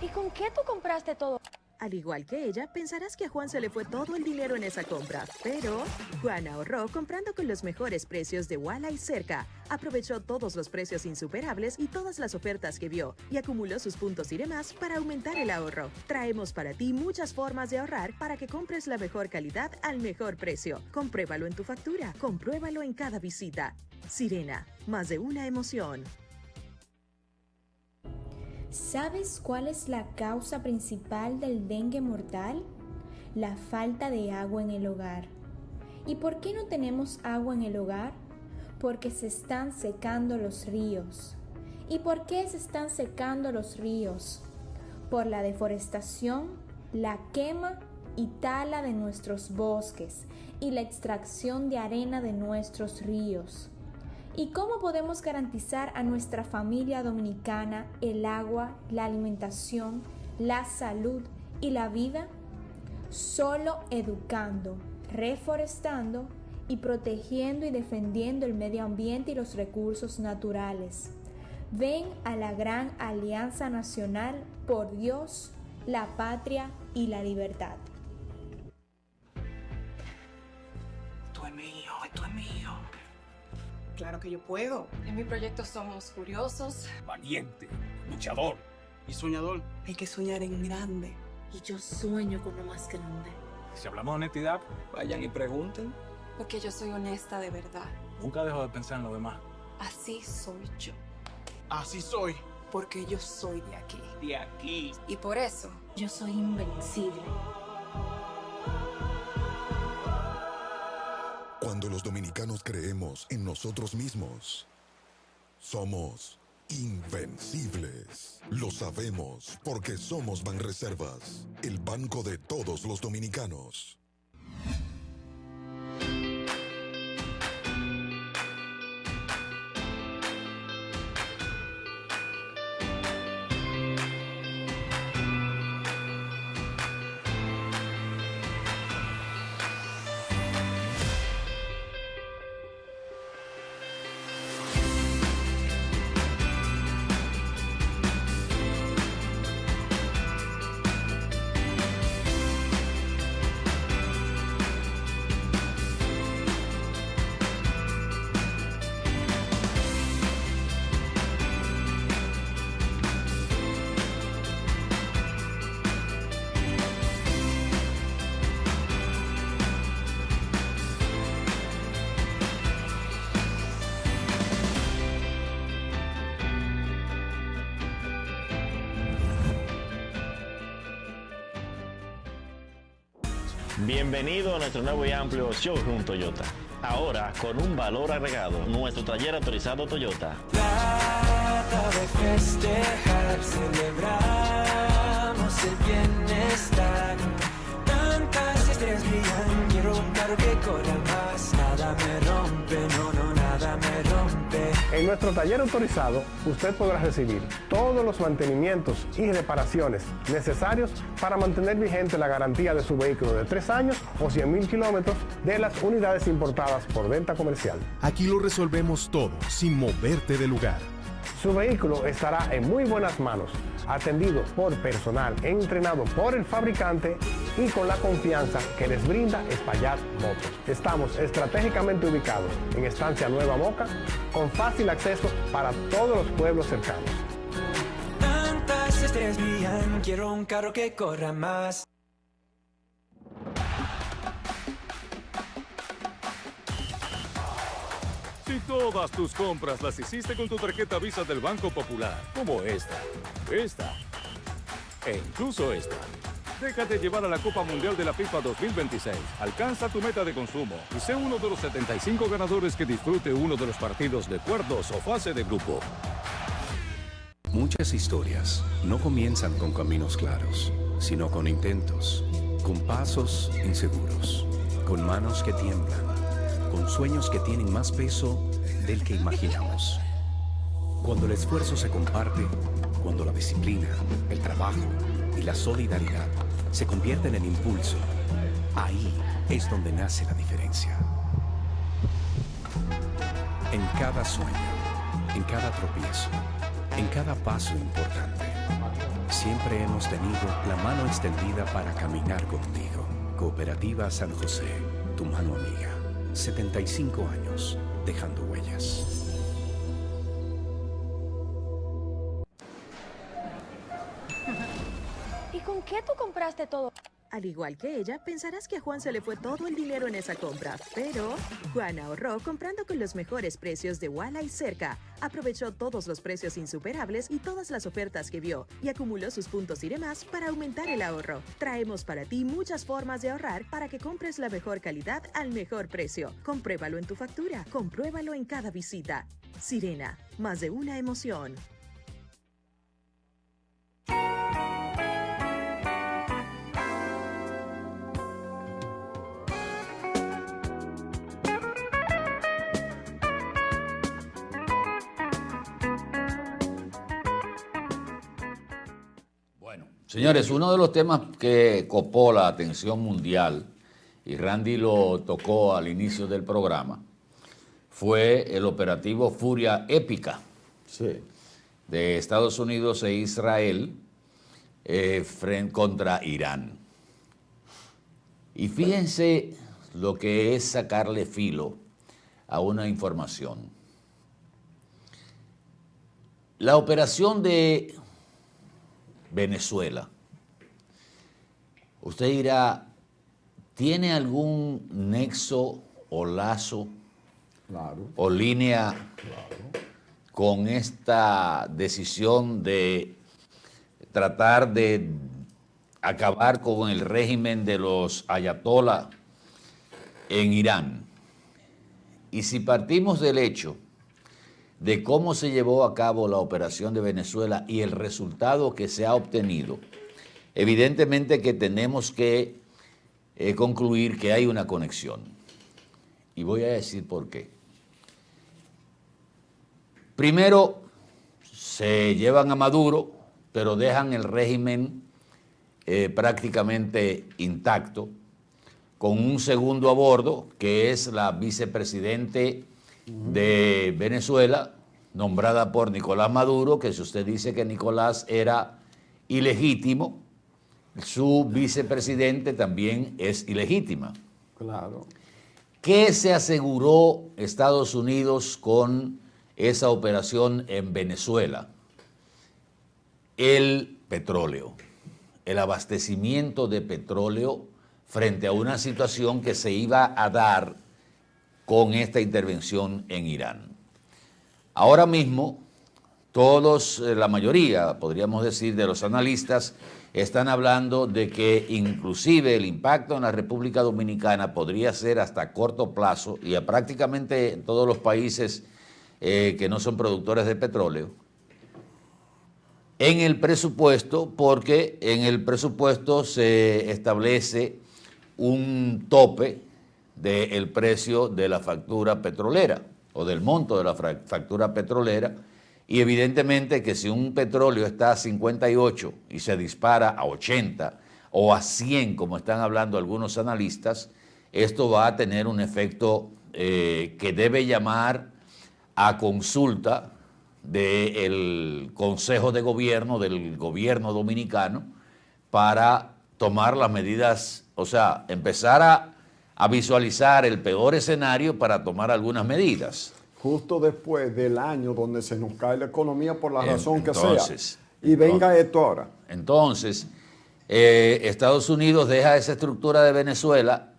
¿Y con qué tú compraste todo? Al igual que ella, pensarás que a Juan se le fue todo el dinero en esa compra. Pero Juan ahorró comprando con los mejores precios de Walla y Cerca. aprovechó todos los precios insuperables y todas las ofertas que vio y acumuló sus puntos y demás para aumentar el ahorro. Traemos para ti muchas formas de ahorrar para que compres la mejor calidad al mejor precio. Compruébalo en tu factura, compruébalo en cada visita. Sirena, más de una emoción. ¿Sabes cuál es la causa principal del dengue mortal? La falta de agua en el hogar. ¿Y por qué no tenemos agua en el hogar? Porque se están secando los ríos. ¿Y por qué se están secando los ríos? Por la deforestación, la quema y tala de nuestros bosques y la extracción de arena de nuestros ríos. ¿Y cómo podemos garantizar a nuestra familia dominicana el agua, la alimentación, la salud y la vida? Solo educando, reforestando y protegiendo y defendiendo el medio ambiente y los recursos naturales. Ven a la gran Alianza Nacional por Dios, la patria y la libertad. Esto es mío, esto es mío. Claro que yo puedo. En mi proyecto somos curiosos, Valiente, luchador Y soñador. Hay que soñar en grande. y yo sueño con lo más grande. Si hablamos de honestidad, Vayan y pregunten. Porque yo soy honesta de verdad. nunca dejo de pensar en lo demás. Así soy yo. Así soy. Porque yo soy de aquí. De aquí. Y por eso yo soy invencible. Cuando los dominicanos creemos en nosotros mismos, somos invencibles. Lo sabemos porque somos Banreservas, el banco de todos los dominicanos. Bienvenido a nuestro nuevo y amplio showroom Toyota. Ahora con un valor agregado, nuestro taller autorizado Toyota. Trata de festejar, celebramos el bienestar. Tantas estrellas brillan, quiero un carro que corra más. Nada me rompe, no, no, nada me rompe. En nuestro taller autorizado, usted podrá recibir todos los mantenimientos y reparaciones necesarios para mantener vigente la garantía de su vehículo de 3 años o 100,000 kilómetros de las unidades importadas por venta comercial. Aquí lo resolvemos todo, sin moverte del lugar. Su vehículo estará en muy buenas manos, atendido por personal entrenado por el fabricante y con la confianza que les brinda Espaillat Motos. Estamos estratégicamente ubicados en Estancia Nueva Moca, con fácil acceso para todos los pueblos cercanos. Tantas estrellas brillan, quiero un carro que corra más. Si todas tus compras las hiciste con tu tarjeta Visa del Banco Popular, como esta e incluso esta, déjate llevar a la Copa Mundial de la FIFA 2026. Alcanza tu meta de consumo y sé uno de los 75 ganadores que disfrute uno de los partidos de cuartos o fase de grupo. Muchas historias no comienzan con caminos claros, sino con intentos, con pasos inseguros, con manos que tiemblan, con sueños que tienen más peso del que imaginamos. Cuando el esfuerzo se comparte, cuando la disciplina, el trabajo y la solidaridad se convierten en impulso, ahí es donde nace la diferencia. En cada sueño, en cada tropiezo, en cada paso importante, siempre hemos tenido la mano extendida para caminar contigo. Cooperativa San José, tu mano amiga. 75 años dejando huellas. qué tú compraste todo? Al igual que ella, pensarás que a Juan se le fue todo el dinero en esa compra, pero Juan ahorró comprando con los mejores precios de Walla y Cerca. Aprovechó todos los precios insuperables y todas las ofertas que vio y acumuló sus puntos y demás para aumentar el ahorro. Traemos para ti muchas formas de ahorrar para que compres la mejor calidad al mejor precio. Compruébalo en tu factura, compruébalo en cada visita. Sirena, más de una emoción. Señores, uno de los temas que copó la atención mundial, y Randy lo tocó al inicio del programa, fue el operativo Furia Épica de Estados Unidos e Israel contra Irán. Y fíjense lo que es sacarle filo a una información. La operación de Venezuela. Usted dirá, ¿tiene algún nexo o lazo o línea con esta decisión de tratar de acabar con el régimen de los ayatolá en Irán? Y si partimos del hecho de cómo se llevó a cabo la operación de Venezuela y el resultado que se ha obtenido, evidentemente que tenemos que concluir que hay una conexión. Y voy a decir por qué. Primero, se llevan a Maduro, pero dejan el régimen prácticamente intacto, con un segundo a bordo, que es la vicepresidente de Venezuela, nombrada por Nicolás Maduro, que si usted dice que Nicolás era ilegítimo, su vicepresidente también es ilegítima. Claro. ¿Qué se aseguró Estados Unidos con esa operación en Venezuela? El petróleo, el abastecimiento de petróleo frente a una situación que se iba a dar con esta intervención en Irán. Ahora mismo, todos, la mayoría, podríamos decir, de los analistas están hablando de que inclusive el impacto en la República Dominicana podría ser hasta corto plazo y a prácticamente en todos los países que no son productores de petróleo, en el presupuesto, porque en el presupuesto se establece un tope del precio de la factura petrolera o del monto de la factura petrolera, y evidentemente que si un petróleo está a 58 y se dispara a 80 o a 100, como están hablando algunos analistas, esto va a tener un efecto que debe llamar a consulta del Consejo de Gobierno, del gobierno dominicano, para tomar las medidas, o sea, empezar a visualizar el peor escenario para tomar algunas medidas. Justo después del año donde se nos cae la economía por la razón que Entonces, sea. Y venga esto ahora. Entonces, Estados Unidos deja esa estructura de Venezuela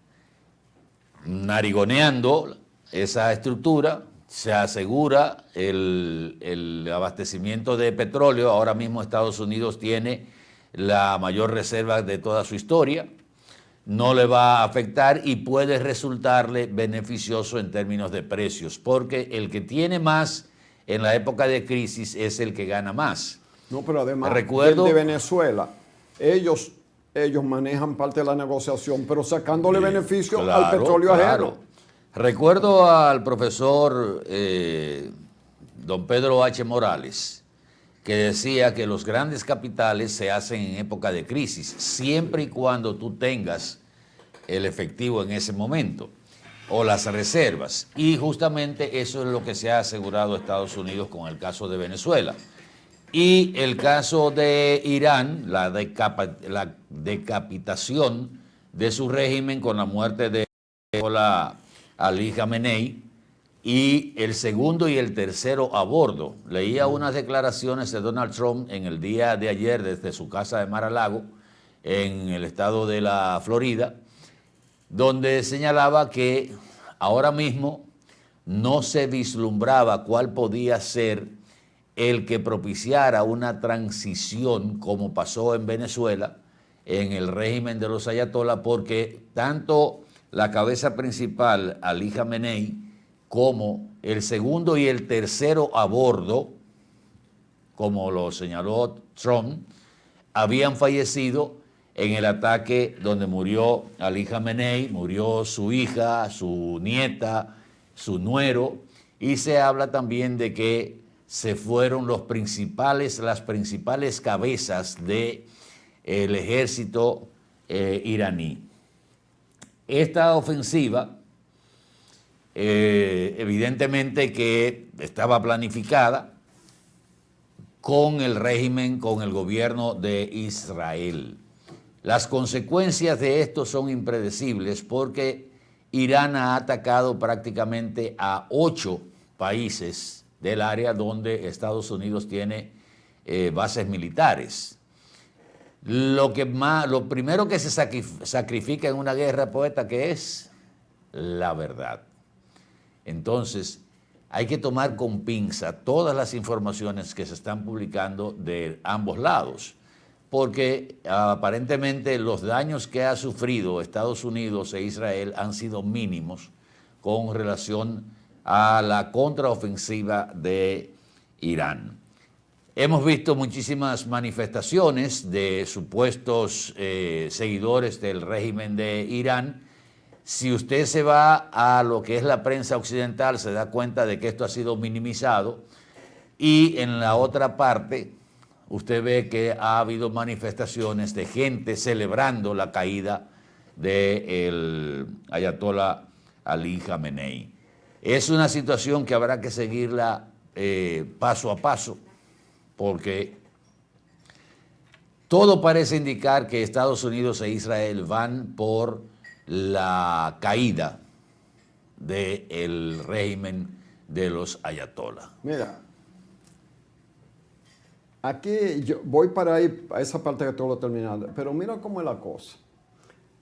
narigoneando esa estructura, se asegura el abastecimiento de petróleo. Ahora mismo Estados Unidos tiene la mayor reserva de toda su historia. No le va a afectar y puede resultarle beneficioso en términos de precios, porque el que tiene más en la época de crisis es el que gana más. No, pero además, Recuerdo, el de Venezuela, ellos manejan parte de la negociación, pero sacándole beneficio al petróleo ajeno. Recuerdo al profesor don Pedro H. Morales, que decía que los grandes capitales se hacen en época de crisis, siempre y cuando tú tengas el efectivo en ese momento o las reservas. Y justamente eso es lo que se ha asegurado Estados Unidos con el caso de Venezuela. Y el caso de Irán, la decapitación de su régimen con la muerte de Ali Khamenei, y el segundo y el tercero a bordo. Leía unas declaraciones de Donald Trump en el día de ayer desde su casa de Mar-a-Lago, en el estado de la Florida, donde señalaba que ahora mismo no se vislumbraba cuál podía ser el que propiciara una transición como pasó en Venezuela, en el régimen de los ayatolás, porque tanto la cabeza principal, Ali Khamenei, como el segundo y el tercero a bordo, como lo señaló Trump, habían fallecido en el ataque donde murió Ali Khamenei, murió su hija, su nieta, su nuero, y se habla también de que se fueron las principales cabezas del ejército iraní. Esta ofensiva, evidentemente que estaba planificada con el régimen, con el gobierno de Israel. Las consecuencias de esto son impredecibles porque Irán ha atacado prácticamente a 8 países del área donde Estados Unidos tiene bases militares. Lo primero que se sacrifica en una guerra, poeta, que es la verdad. Entonces, hay que tomar con pinza todas las informaciones que se están publicando de ambos lados, porque aparentemente los daños que ha sufrido Estados Unidos e Israel han sido mínimos con relación a la contraofensiva de Irán. Hemos visto muchísimas manifestaciones de supuestos seguidores del régimen de Irán. Si usted se va a lo que es la prensa occidental, se da cuenta de que esto ha sido minimizado, y en la otra parte usted ve que ha habido manifestaciones de gente celebrando la caída del ayatolá Ali Khamenei. Es una situación que habrá que seguirla paso a paso, porque todo parece indicar que Estados Unidos e Israel van por la caída del régimen de los ayatolás. Mira, aquí yo voy para ahí, a esa parte que tú lo terminaste, pero mira cómo es la cosa.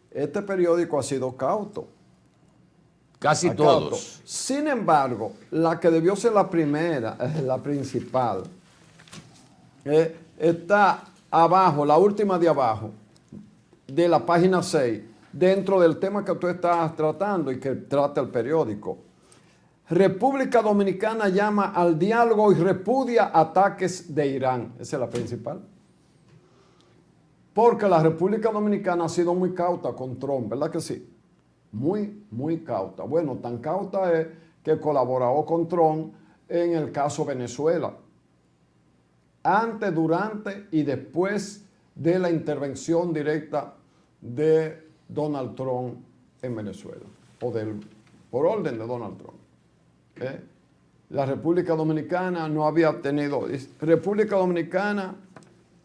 Este periódico ha sido cauto. Casi todos. Sin embargo, la que debió ser la primera, la principal, está abajo, la última de abajo, de la página 6, dentro del tema que tú estás tratando y que trata el periódico. República Dominicana llama al diálogo y repudia ataques de Irán. Esa es la principal. Porque la República Dominicana ha sido muy cauta con Trump, ¿verdad que sí? Muy, muy cauta. Bueno, tan cauta es que colaboró con Trump en el caso Venezuela. Antes, durante y después de la intervención directa de Donald Trump en Venezuela, por orden de Donald Trump. La República Dominicana no había tenido... República Dominicana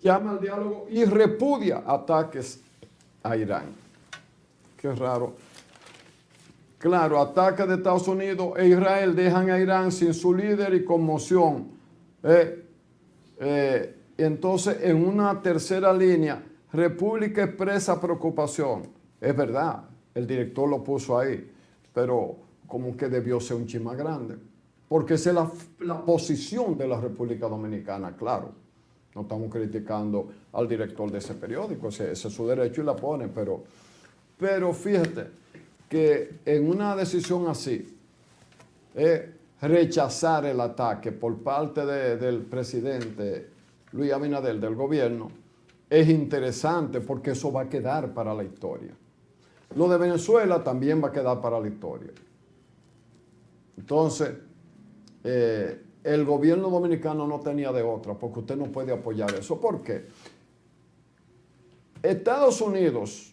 llama al diálogo y repudia ataques a Irán. Qué raro. Claro, ataques de Estados Unidos e Israel dejan a Irán sin su líder y conmoción. Entonces, en una tercera línea, República expresa preocupación. Es verdad, el director lo puso ahí, pero como que debió ser un chin más grande. Porque esa es la posición de la República Dominicana, claro. No estamos criticando al director de ese periódico, ese es su derecho y la pone, pero fíjate que en una decisión así, rechazar el ataque por parte del presidente Luis Abinader, del gobierno, es interesante porque eso va a quedar para la historia. Lo de Venezuela también va a quedar para la historia. Entonces, el gobierno dominicano no tenía de otra, porque usted no puede apoyar eso. ¿Por qué? Estados Unidos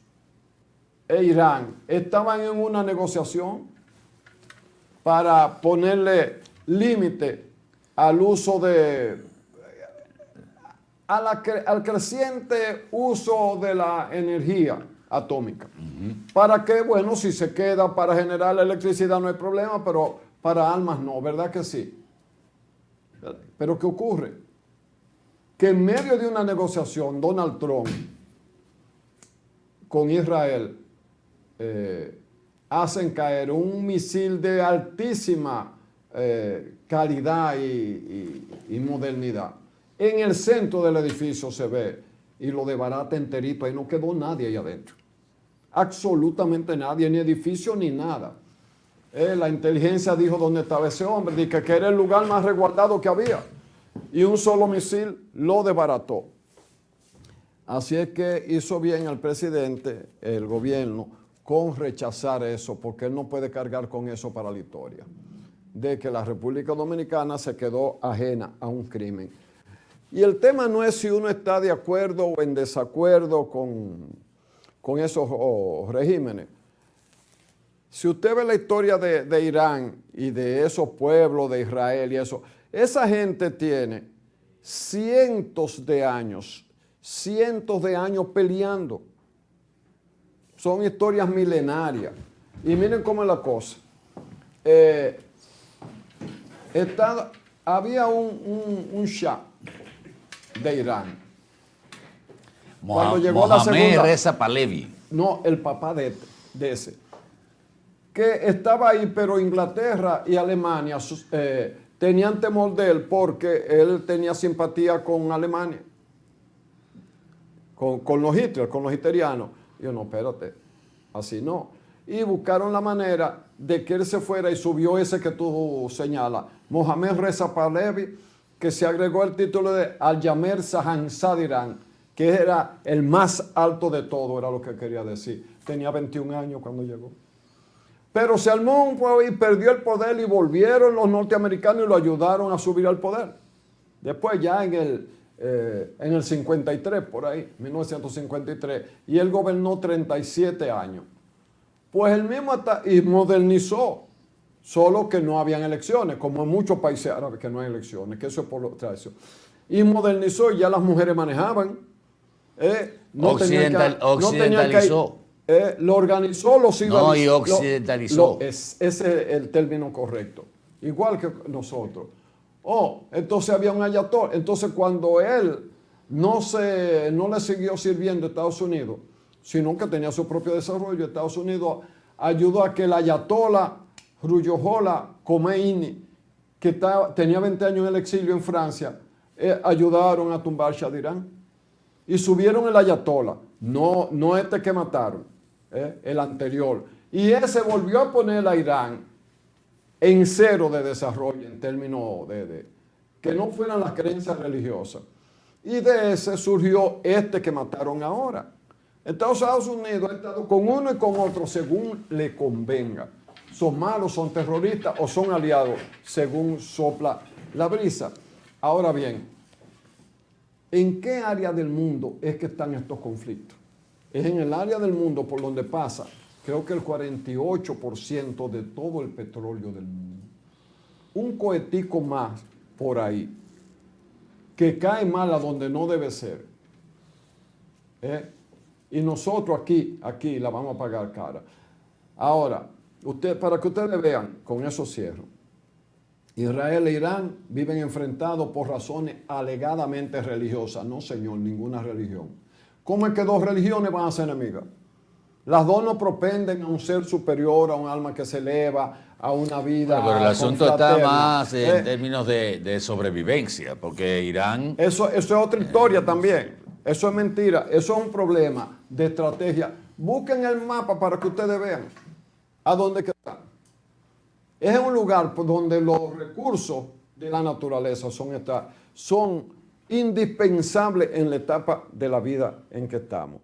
e Irán estaban en una negociación para ponerle límite al uso al creciente uso de la energía atómica. Para que, bueno, si se queda para generar la electricidad no hay problema, pero para armas no, ¿verdad que sí? Pero ¿qué ocurre? Que en medio de una negociación, Donald Trump con Israel, hacen caer un misil de altísima calidad y modernidad. En el centro del edificio se ve y lo desbarata enterito, ahí no quedó nadie ahí adentro. Absolutamente nadie, ni edificio ni nada. La inteligencia dijo dónde estaba ese hombre, dijo que era el lugar más resguardado que había. Y un solo misil lo desbarató. Así es que hizo bien el presidente, el gobierno, con rechazar eso, porque él no puede cargar con eso para la historia, de que la República Dominicana se quedó ajena a un crimen. Y el tema no es si uno está de acuerdo o en desacuerdo con esos regímenes. Si usted ve la historia de Irán y de esos pueblos de Israel y eso, esa gente tiene cientos de años peleando. Son historias milenarias. Y miren cómo es la cosa. Había un Shah de Irán. Cuando llegó la segunda, Reza Pahlavi. No, el papá de ese. Que estaba ahí, pero Inglaterra y Alemania tenían temor de él porque él tenía simpatía con Alemania. Con los Hitler, con los hitlerianos. Yo no, espérate, así no. Y buscaron la manera de que él se fuera y subió ese que tú señalas, Mohamed Reza Pahlavi, que se agregó el título de Al-Yamer Shahanshah de Irán, que era el más alto de todo, era lo que quería decir. Tenía 21 años cuando llegó. Pero se armó un pueblo y perdió el poder y volvieron los norteamericanos y lo ayudaron a subir al poder. Después ya en el 53, por ahí, 1953, y él gobernó 37 años. Pues él mismo y modernizó, solo que no habían elecciones, como en muchos países árabes que no hay elecciones, que eso es por lo tradición. Y modernizó y ya las mujeres manejaban. Occidentalizó. Lo organizó, lo civilizó. No, y occidentalizó. Ese es el término correcto. Igual que nosotros. Entonces había un ayatollah. Entonces cuando él no le siguió sirviendo a Estados Unidos, sino que tenía su propio desarrollo, Estados Unidos ayudó a que el ayatollah Ruhollah Khomeini, que tenía 20 años en el exilio en Francia, ayudaron a tumbar Shah de Irán. Y subieron el ayatollah, no este que mataron, el anterior. Y ese volvió a poner a Irán en cero de desarrollo en términos de que no fueran las creencias religiosas. Y de ese surgió este que mataron ahora. Entonces Estados Unidos ha estado con uno y con otro según le convenga. Son malos, son terroristas o son aliados según sopla la brisa. Ahora bien, ¿en qué área del mundo es que están estos conflictos? Es en el área del mundo por donde pasa, creo que el 48% de todo el petróleo del mundo. Un cohetico más por ahí, que cae mal a donde no debe ser. Y nosotros aquí la vamos a pagar cara. Ahora, para que ustedes vean, con eso cierro. Israel e Irán viven enfrentados por razones alegadamente religiosas. No, señor, ninguna religión. ¿Cómo es que dos religiones van a ser enemigas? Las dos no propenden a un ser superior, a un alma que se eleva, a una vida. Pero el asunto está más en términos de sobrevivencia, porque Irán... Eso es otra historia también. Eso es mentira. Eso es un problema de estrategia. Busquen el mapa para que ustedes vean a dónde está. Es un lugar donde los recursos de la naturaleza son indispensables en la etapa de la vida en que estamos.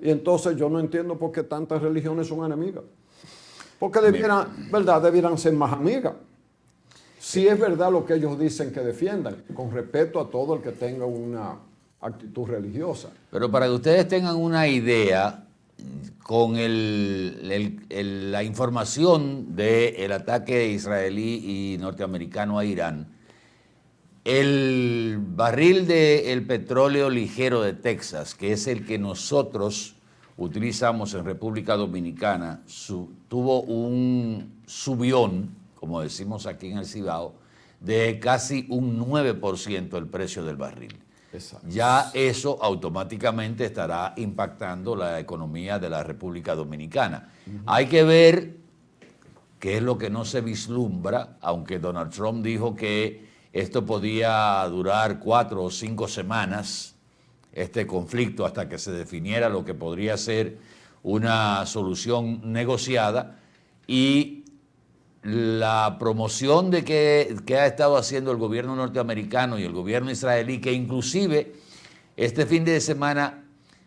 Y entonces yo no entiendo por qué tantas religiones son enemigas. Porque debieran ser más amigas. Si es verdad lo que ellos dicen que defiendan, con respeto a todo el que tenga una actitud religiosa. Pero para que ustedes tengan una idea, con la información del ataque israelí y norteamericano a Irán, el barril del petróleo ligero de Texas, que es el que nosotros utilizamos en República Dominicana, tuvo un subión, como decimos aquí en el Cibao, de casi un 9% el precio del barril. Exacto. ya eso automáticamente estará impactando la economía de la República Dominicana. Hay que ver qué es lo que no se vislumbra, aunque Donald Trump dijo que esto podía durar 4 o 5 semanas, este conflicto, hasta que se definiera lo que podría ser una solución negociada, y la promoción de que ha estado haciendo el gobierno norteamericano y el gobierno israelí, que inclusive este fin de semana,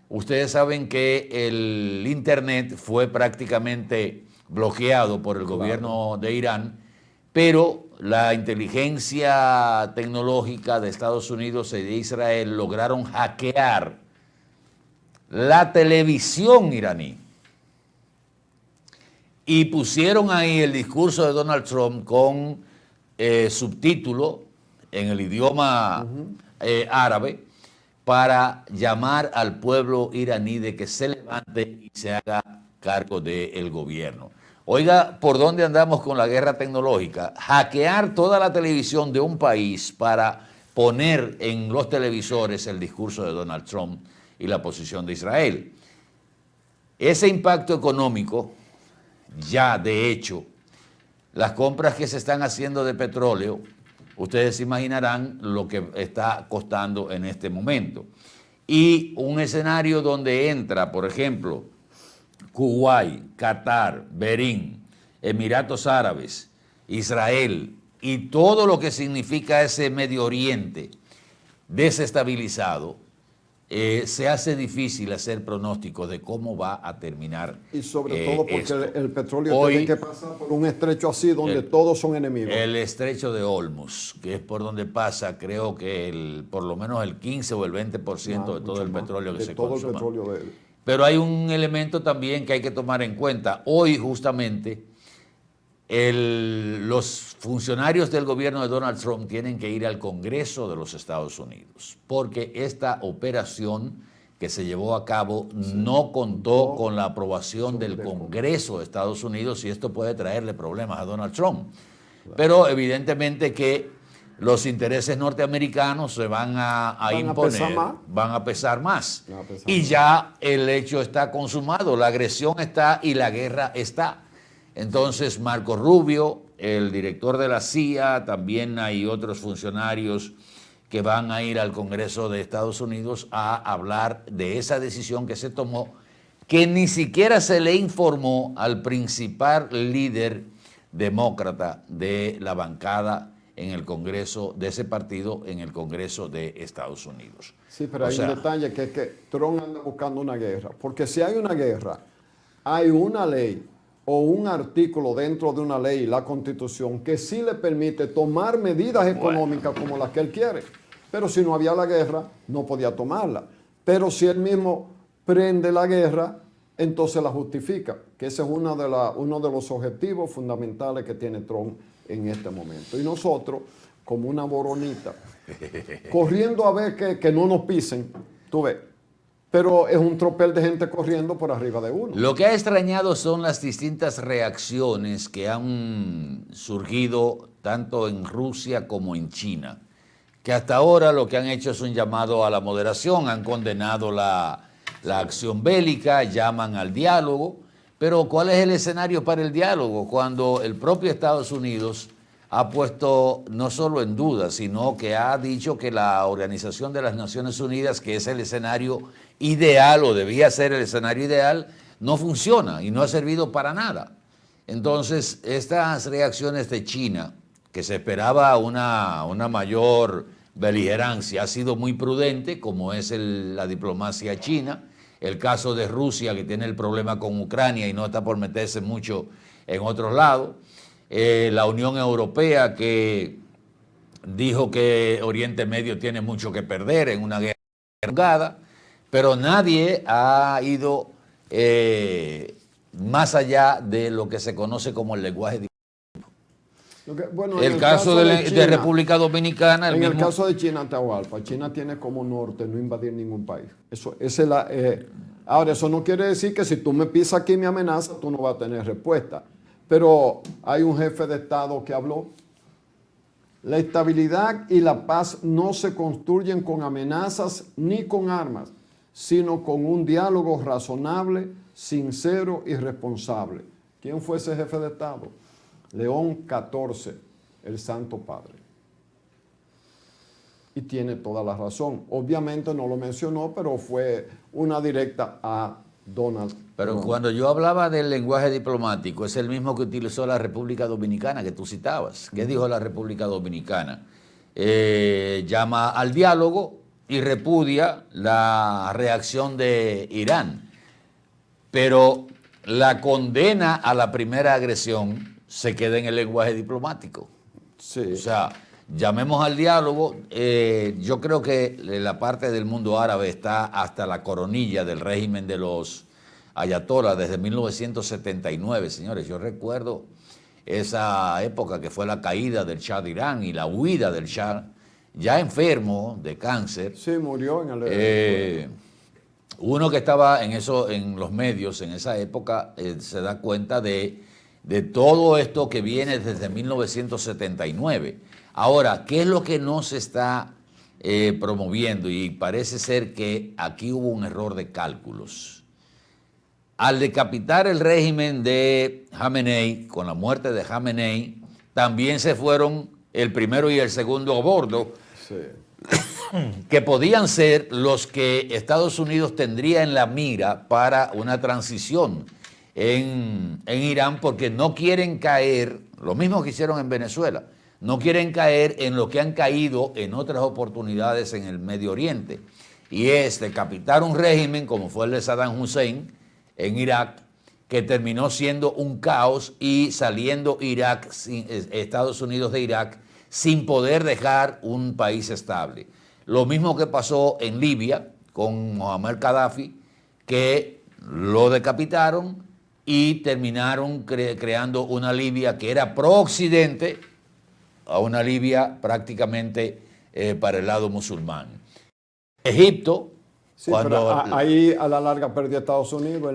ustedes saben que el Internet fue prácticamente bloqueado por el gobierno de Irán, pero la inteligencia tecnológica de Estados Unidos y de Israel lograron hackear la televisión iraní y pusieron ahí el discurso de Donald Trump con subtítulo en el idioma árabe para llamar al pueblo iraní de que se levante y se haga cargo del gobierno. Oiga, ¿por dónde andamos con la guerra tecnológica? Hackear toda la televisión de un país para poner en los televisores el discurso de Donald Trump y la posición de Israel. Ese impacto económico, ya de hecho, las compras que se están haciendo de petróleo, ustedes se imaginarán lo que está costando en este momento. Y un escenario donde entra, por ejemplo, Kuwait, Qatar, Bahrein, Emiratos Árabes, Israel y todo lo que significa ese Medio Oriente desestabilizado, se hace difícil hacer pronósticos de cómo va a terminar. Y sobre todo porque esto. el petróleo Hoy, tiene que pasar por un estrecho así donde todos son enemigos. El estrecho de Hormuz, que es por donde pasa, creo que por lo menos el 15 o el 20% de todo el petróleo que se consume. Pero hay un elemento también que hay que tomar en cuenta. Hoy justamente los funcionarios del gobierno de Donald Trump tienen que ir al Congreso de los Estados Unidos, porque esta operación que se llevó a cabo no contó con la aprobación del Congreso de Estados Unidos, y esto puede traerle problemas a Donald Trump. Pero evidentemente que los intereses norteamericanos se van a imponer, van a pesar más. Y ya el hecho está consumado, la agresión está y la guerra está. Entonces, Marco Rubio, el director de la CIA, también hay otros funcionarios que van a ir al Congreso de Estados Unidos a hablar de esa decisión que se tomó, que ni siquiera se le informó al principal líder demócrata de la bancada en el Congreso, de ese partido en el Congreso de Estados Unidos. Sí, pero hay un detalle, que es que Trump anda buscando una guerra, porque si hay una guerra, hay una ley o un artículo dentro de una ley, la Constitución, que sí le permite tomar medidas económicas como las que él quiere. Pero si no había la guerra, no podía tomarla. Pero si él mismo prende la guerra, entonces la justifica, que ese es uno de los objetivos fundamentales que tiene Trump en este momento. Y nosotros, como una boronita, corriendo a ver que no nos pisen, tú ves. Pero es un tropel de gente corriendo por arriba de uno. Lo que ha extrañado son las distintas reacciones que han surgido tanto en Rusia como en China, que hasta ahora lo que han hecho es un llamado a la moderación, han condenado la acción bélica, llaman al diálogo, pero ¿cuál es el escenario para el diálogo? Cuando el propio Estados Unidos ha puesto no solo en duda, sino que ha dicho que la Organización de las Naciones Unidas, que es el escenario ideal o debía ser el escenario ideal, no funciona y no ha servido para nada. Entonces, estas reacciones de China, que se esperaba una mayor beligerancia, ha sido muy prudente, como es la diplomacia china. El caso de Rusia, que tiene el problema con Ucrania y no está por meterse mucho en otros lados. La Unión Europea, que dijo que Oriente Medio tiene mucho que perder en una guerra, pero nadie ha ido más allá de lo que se conoce como el lenguaje diplomático. Bueno, el caso de República Dominicana. En el caso de China, Atahualpa, China tiene como norte no invadir ningún país. Ahora, eso no quiere decir que si tú me pisas aquí y me amenazas, tú no vas a tener respuesta. Pero hay un jefe de Estado que habló La estabilidad y la paz no se construyen con amenazas ni con armas, sino con un diálogo razonable, sincero y responsable. ¿Quién fue ese jefe de Estado? León XIV, el Santo Padre. Y tiene toda la razón. Obviamente no lo mencionó, pero fue una directa a Donald Trump. Pero cuando yo hablaba del lenguaje diplomático, es el mismo que utilizó la República Dominicana, que tú citabas. ¿Qué dijo la República Dominicana? Llama al diálogo y repudia la reacción de Irán. Pero la condena a la primera agresión se queda en el lenguaje diplomático. Sí. O sea, llamemos al diálogo. Yo creo que la parte del mundo árabe está hasta la coronilla del régimen de los ayatolás desde 1979, señores. Yo recuerdo esa época que fue la caída del Shah de Irán y la huida del Shah, ya enfermo de cáncer. Sí, murió en el... Uno que estaba en los medios en esa época se da cuenta de todo esto que viene desde 1979. Ahora, ¿qué es lo que no se está promoviendo? Y parece ser que aquí hubo un error de cálculos. Al decapitar el régimen de Jamenei, con la muerte de Jamenei, también se fueron el primero y el segundo a bordo, que podían ser los que Estados Unidos tendría en la mira para una transición en Irán, porque no quieren caer, lo mismo que hicieron en Venezuela, no quieren caer en lo que han caído en otras oportunidades en el Medio Oriente, y es decapitar un régimen como fue el de Saddam Hussein en Irak, que terminó siendo un caos y saliendo Estados Unidos de Irak sin poder dejar un país estable. Lo mismo que pasó en Libia con Muammar Gaddafi, que lo decapitaron y terminaron creando una Libia que era pro-occidente a una Libia prácticamente para el lado musulmán. Egipto, sí, pero ahí a la larga perdió Estados Unidos.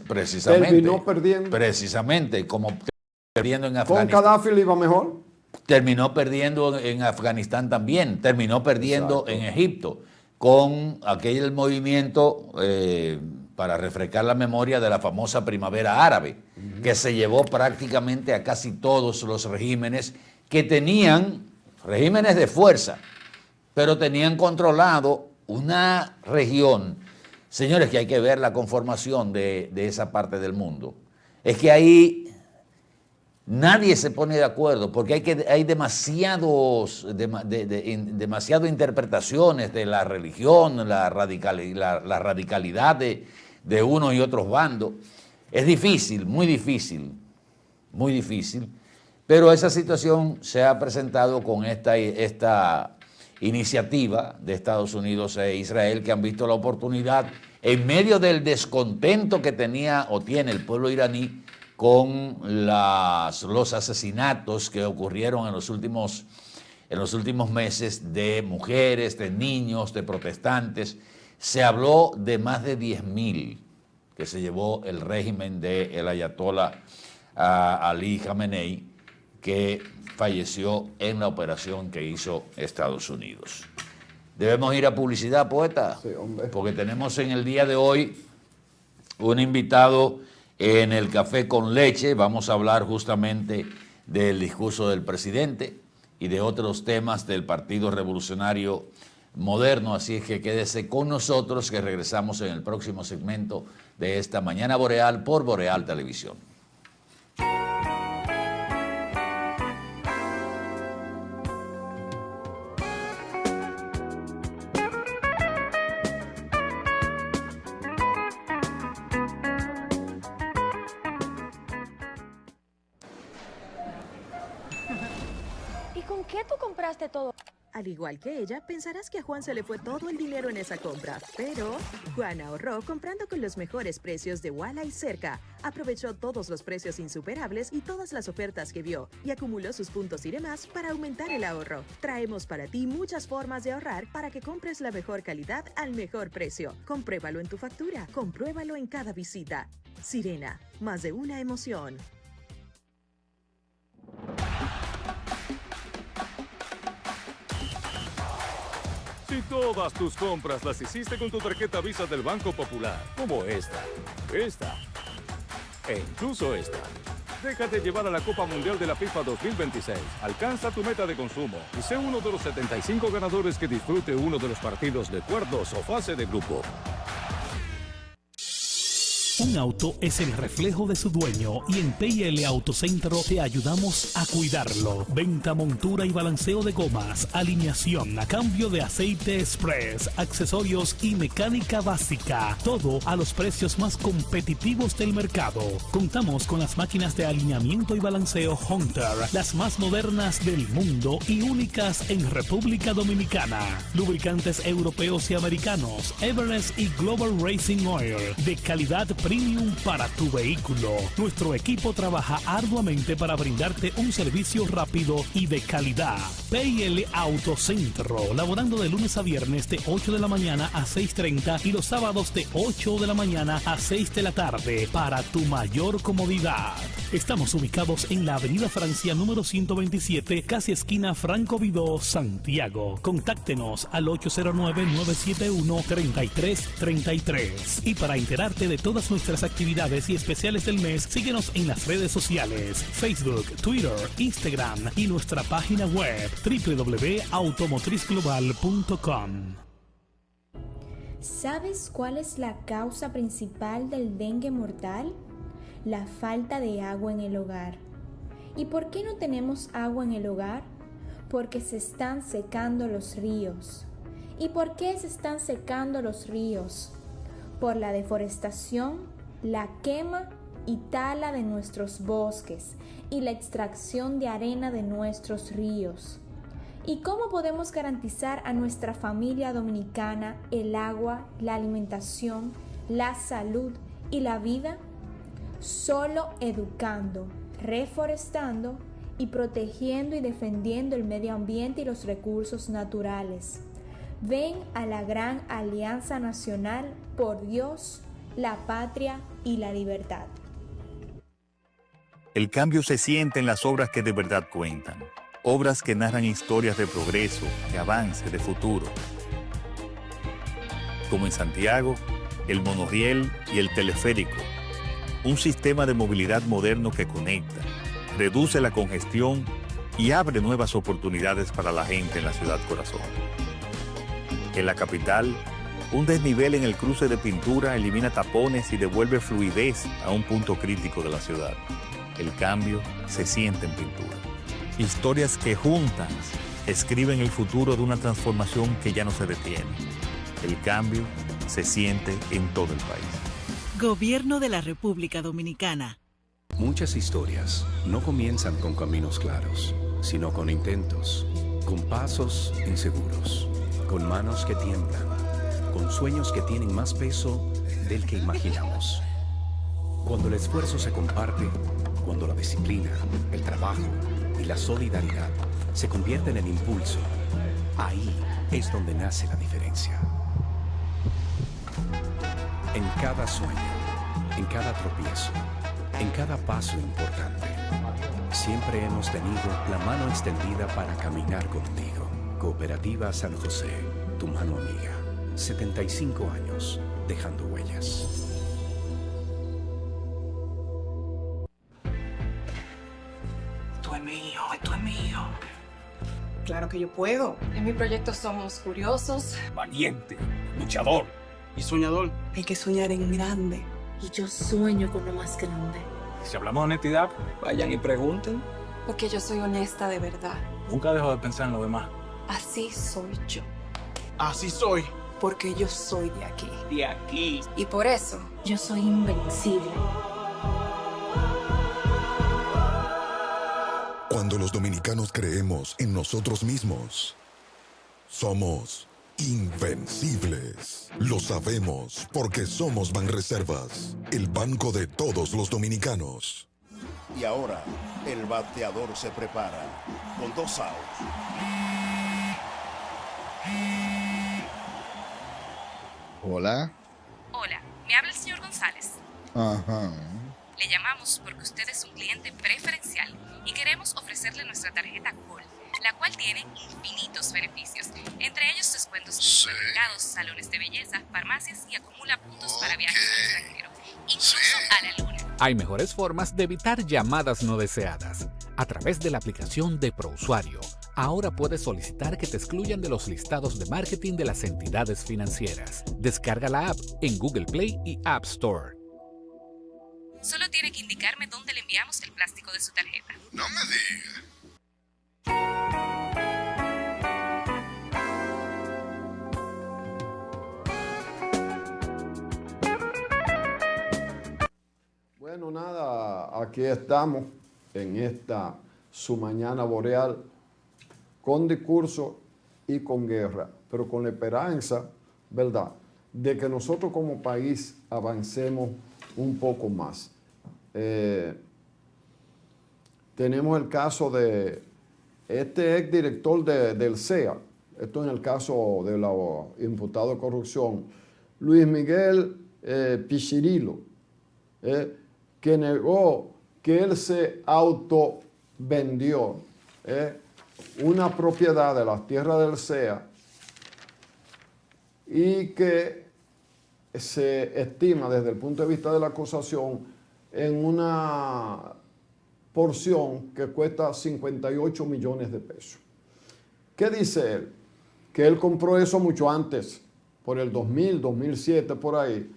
Precisamente. Terminó perdiendo. Precisamente, como perdiendo en Afganistán. ¿Con Gaddafi le iba mejor? Terminó perdiendo en Afganistán también, terminó perdiendo en Egipto, con aquel movimiento para refrescar la memoria de la famosa primavera árabe, que se llevó prácticamente a casi todos los regímenes que tenían, regímenes de fuerza, pero tenían controlado una región. Señores, que hay que ver la conformación de esa parte del mundo. Es que ahí nadie se pone de acuerdo, porque hay demasiadas interpretaciones de la religión, la radicalidad de unos y otros bandos. Es difícil, muy difícil, pero esa situación se ha presentado con esta iniciativa de Estados Unidos e Israel, que han visto la oportunidad, en medio del descontento que tenía o tiene el pueblo iraní con los asesinatos que ocurrieron en los últimos meses de mujeres, de niños, de protestantes. Se habló de más de 10.000 que se llevó el régimen del ayatolá Ali Khamenei, que falleció en la operación que hizo Estados Unidos. Debemos ir a publicidad, poeta, sí, hombre, porque tenemos en el día de hoy un invitado en el Café con Leche. Vamos a hablar justamente del discurso del presidente y de otros temas del Partido Revolucionario Moderno, así es que quédese con nosotros, que regresamos en el próximo segmento de esta Mañana Boreal por Boreal Televisión. ¿Y con qué tú compraste todo? Al igual que ella, pensarás que a Juan se le fue todo el dinero en esa compra, pero Juan ahorró comprando con los mejores precios de Walla y Cerca. Aprovechó todos los precios insuperables y todas las ofertas que vio y acumuló sus puntos y demás para aumentar el ahorro. Traemos para ti muchas formas de ahorrar para que compres la mejor calidad al mejor precio. Compruébalo en tu factura, compruébalo en cada visita. Sirena, más de una emoción. Si todas tus compras las hiciste con tu tarjeta Visa del Banco Popular, como esta e incluso esta, déjate llevar a la Copa Mundial de la FIFA 2026. Alcanza tu meta de consumo y sé uno de los 75 ganadores que disfrute uno de los partidos de cuartos o fase de grupo. Un auto es el reflejo de su dueño y en PL Auto Centro te ayudamos a cuidarlo. Venta, montura y balanceo de gomas, alineación, cambio de aceite express, accesorios y mecánica básica. Todo a los precios más competitivos del mercado. Contamos con las máquinas de alineamiento y balanceo Hunter, las más modernas del mundo y únicas en República Dominicana. Lubricantes europeos y americanos, Everest y Global Racing Oil, de calidad premium para tu vehículo. Nuestro equipo trabaja arduamente para brindarte un servicio rápido y de calidad. PL Auto Centro, laborando de lunes a viernes de 8 de la mañana a 6:30 y los sábados de 8 de la mañana a 6 de la tarde para tu mayor comodidad. Estamos ubicados en la Avenida Francia número 127, casi esquina Franco Vidó, Santiago. Contáctenos al 809-971-3333. Y para enterarte de todas nuestras actividades y especiales del mes, síguenos en las redes sociales, Facebook, Twitter, Instagram y nuestra página web www.automotrizglobal.com. ¿Sabes cuál es la causa principal del dengue mortal? La falta de agua en el hogar. ¿Y por qué no tenemos agua en el hogar? Porque se están secando los ríos. ¿Y por qué se están secando los ríos? Por la deforestación, la quema y tala de nuestros bosques y la extracción de arena de nuestros ríos. ¿Y cómo podemos garantizar a nuestra familia dominicana el agua, la alimentación, la salud y la vida? Solo educando, reforestando y protegiendo y defendiendo el medio ambiente y los recursos naturales. Ven a la gran Alianza Nacional por Dios, la patria y la libertad. El cambio se siente en las obras que de verdad cuentan. Obras que narran historias de progreso, de avance, de futuro. Como en Santiago, el monorriel y el teleférico. Un sistema de movilidad moderno que conecta, reduce la congestión y abre nuevas oportunidades para la gente en la ciudad corazón. En la capital, un desnivel en el cruce de Pintura elimina tapones y devuelve fluidez a un punto crítico de la ciudad. El cambio se siente en Pintura. Historias que juntas escriben el futuro de una transformación que ya no se detiene. El cambio se siente en todo el país. Gobierno de la República Dominicana. Muchas historias no comienzan con caminos claros, sino con intentos, con pasos inseguros, con manos que tiemblan, con sueños que tienen más peso del que imaginamos. Cuando el esfuerzo se comparte, cuando la disciplina, el trabajo y la solidaridad se convierten en impulso, ahí es donde nace la diferencia. En cada sueño, en cada tropiezo, en cada paso importante, siempre hemos tenido la mano extendida para caminar contigo. Cooperativa San José, tu mano amiga. 75 años dejando huellas. Esto es mío, esto es mío. Claro que yo puedo. En mi proyecto somos curiosos, valiente, luchador y soñador. Hay que soñar en grande. y yo sueño con lo más grande. Si hablamos de honestidad, vayan y pregunten. Porque yo soy honesta de verdad. Nunca dejo de pensar en lo demás. Así soy yo. Así soy. Porque yo soy de aquí. De aquí. Y por eso, yo soy invencible. Cuando los dominicanos creemos en nosotros mismos, somos invencibles. Lo sabemos porque somos Banreservas, el banco de todos los dominicanos. Y ahora, el bateador se prepara con 2 outs. Hola. Hola, me habla el señor González. Ajá. Le llamamos porque usted es un cliente preferencial y queremos ofrecerle nuestra tarjeta Gold, la cual tiene infinitos beneficios, entre ellos descuentos en supermercados, salones de belleza, farmacias y acumula puntos para viajes al extranjero, incluso a la luna. Hay mejores formas de evitar llamadas no deseadas. A través de la aplicación de ProUsuario, ahora puedes solicitar que te excluyan de los listados de marketing de las entidades financieras. Descarga la app en Google Play y App Store. Solo tiene que indicarme dónde le enviamos el plástico de su tarjeta. No me digas. Bueno, nada, aquí estamos en esta su mañana boreal con discurso y con guerra, pero con la esperanza, ¿verdad?, de que nosotros como país avancemos un poco más. Tenemos el caso de este exdirector del CEA, esto en el caso de los imputados de corrupción, Luis Miguel Pichirilo, que negó que él se autovendió una propiedad de las tierras del CEA y que se estima desde el punto de vista de la acusación en una porción que cuesta 58 millones de pesos. ¿Qué dice él? Que él compró eso mucho antes, por el 2000, 2007, por ahí,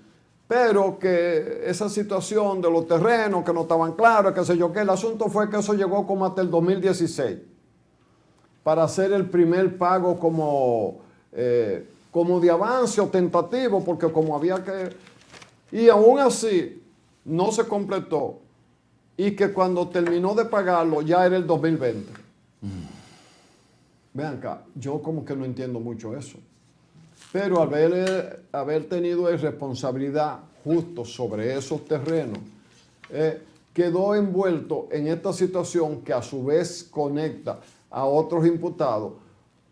pero que esa situación de los terrenos que no estaban claros, qué sé yo qué, el asunto fue que eso llegó como hasta el 2016 para hacer el primer pago como de avance o tentativo, porque como había que... Y aún así no se completó y que cuando terminó de pagarlo ya era el 2020. Vean acá, yo como que no entiendo mucho eso. Pero haber tenido responsabilidad justo sobre esos terrenos, quedó envuelto en esta situación que a su vez conecta a otros imputados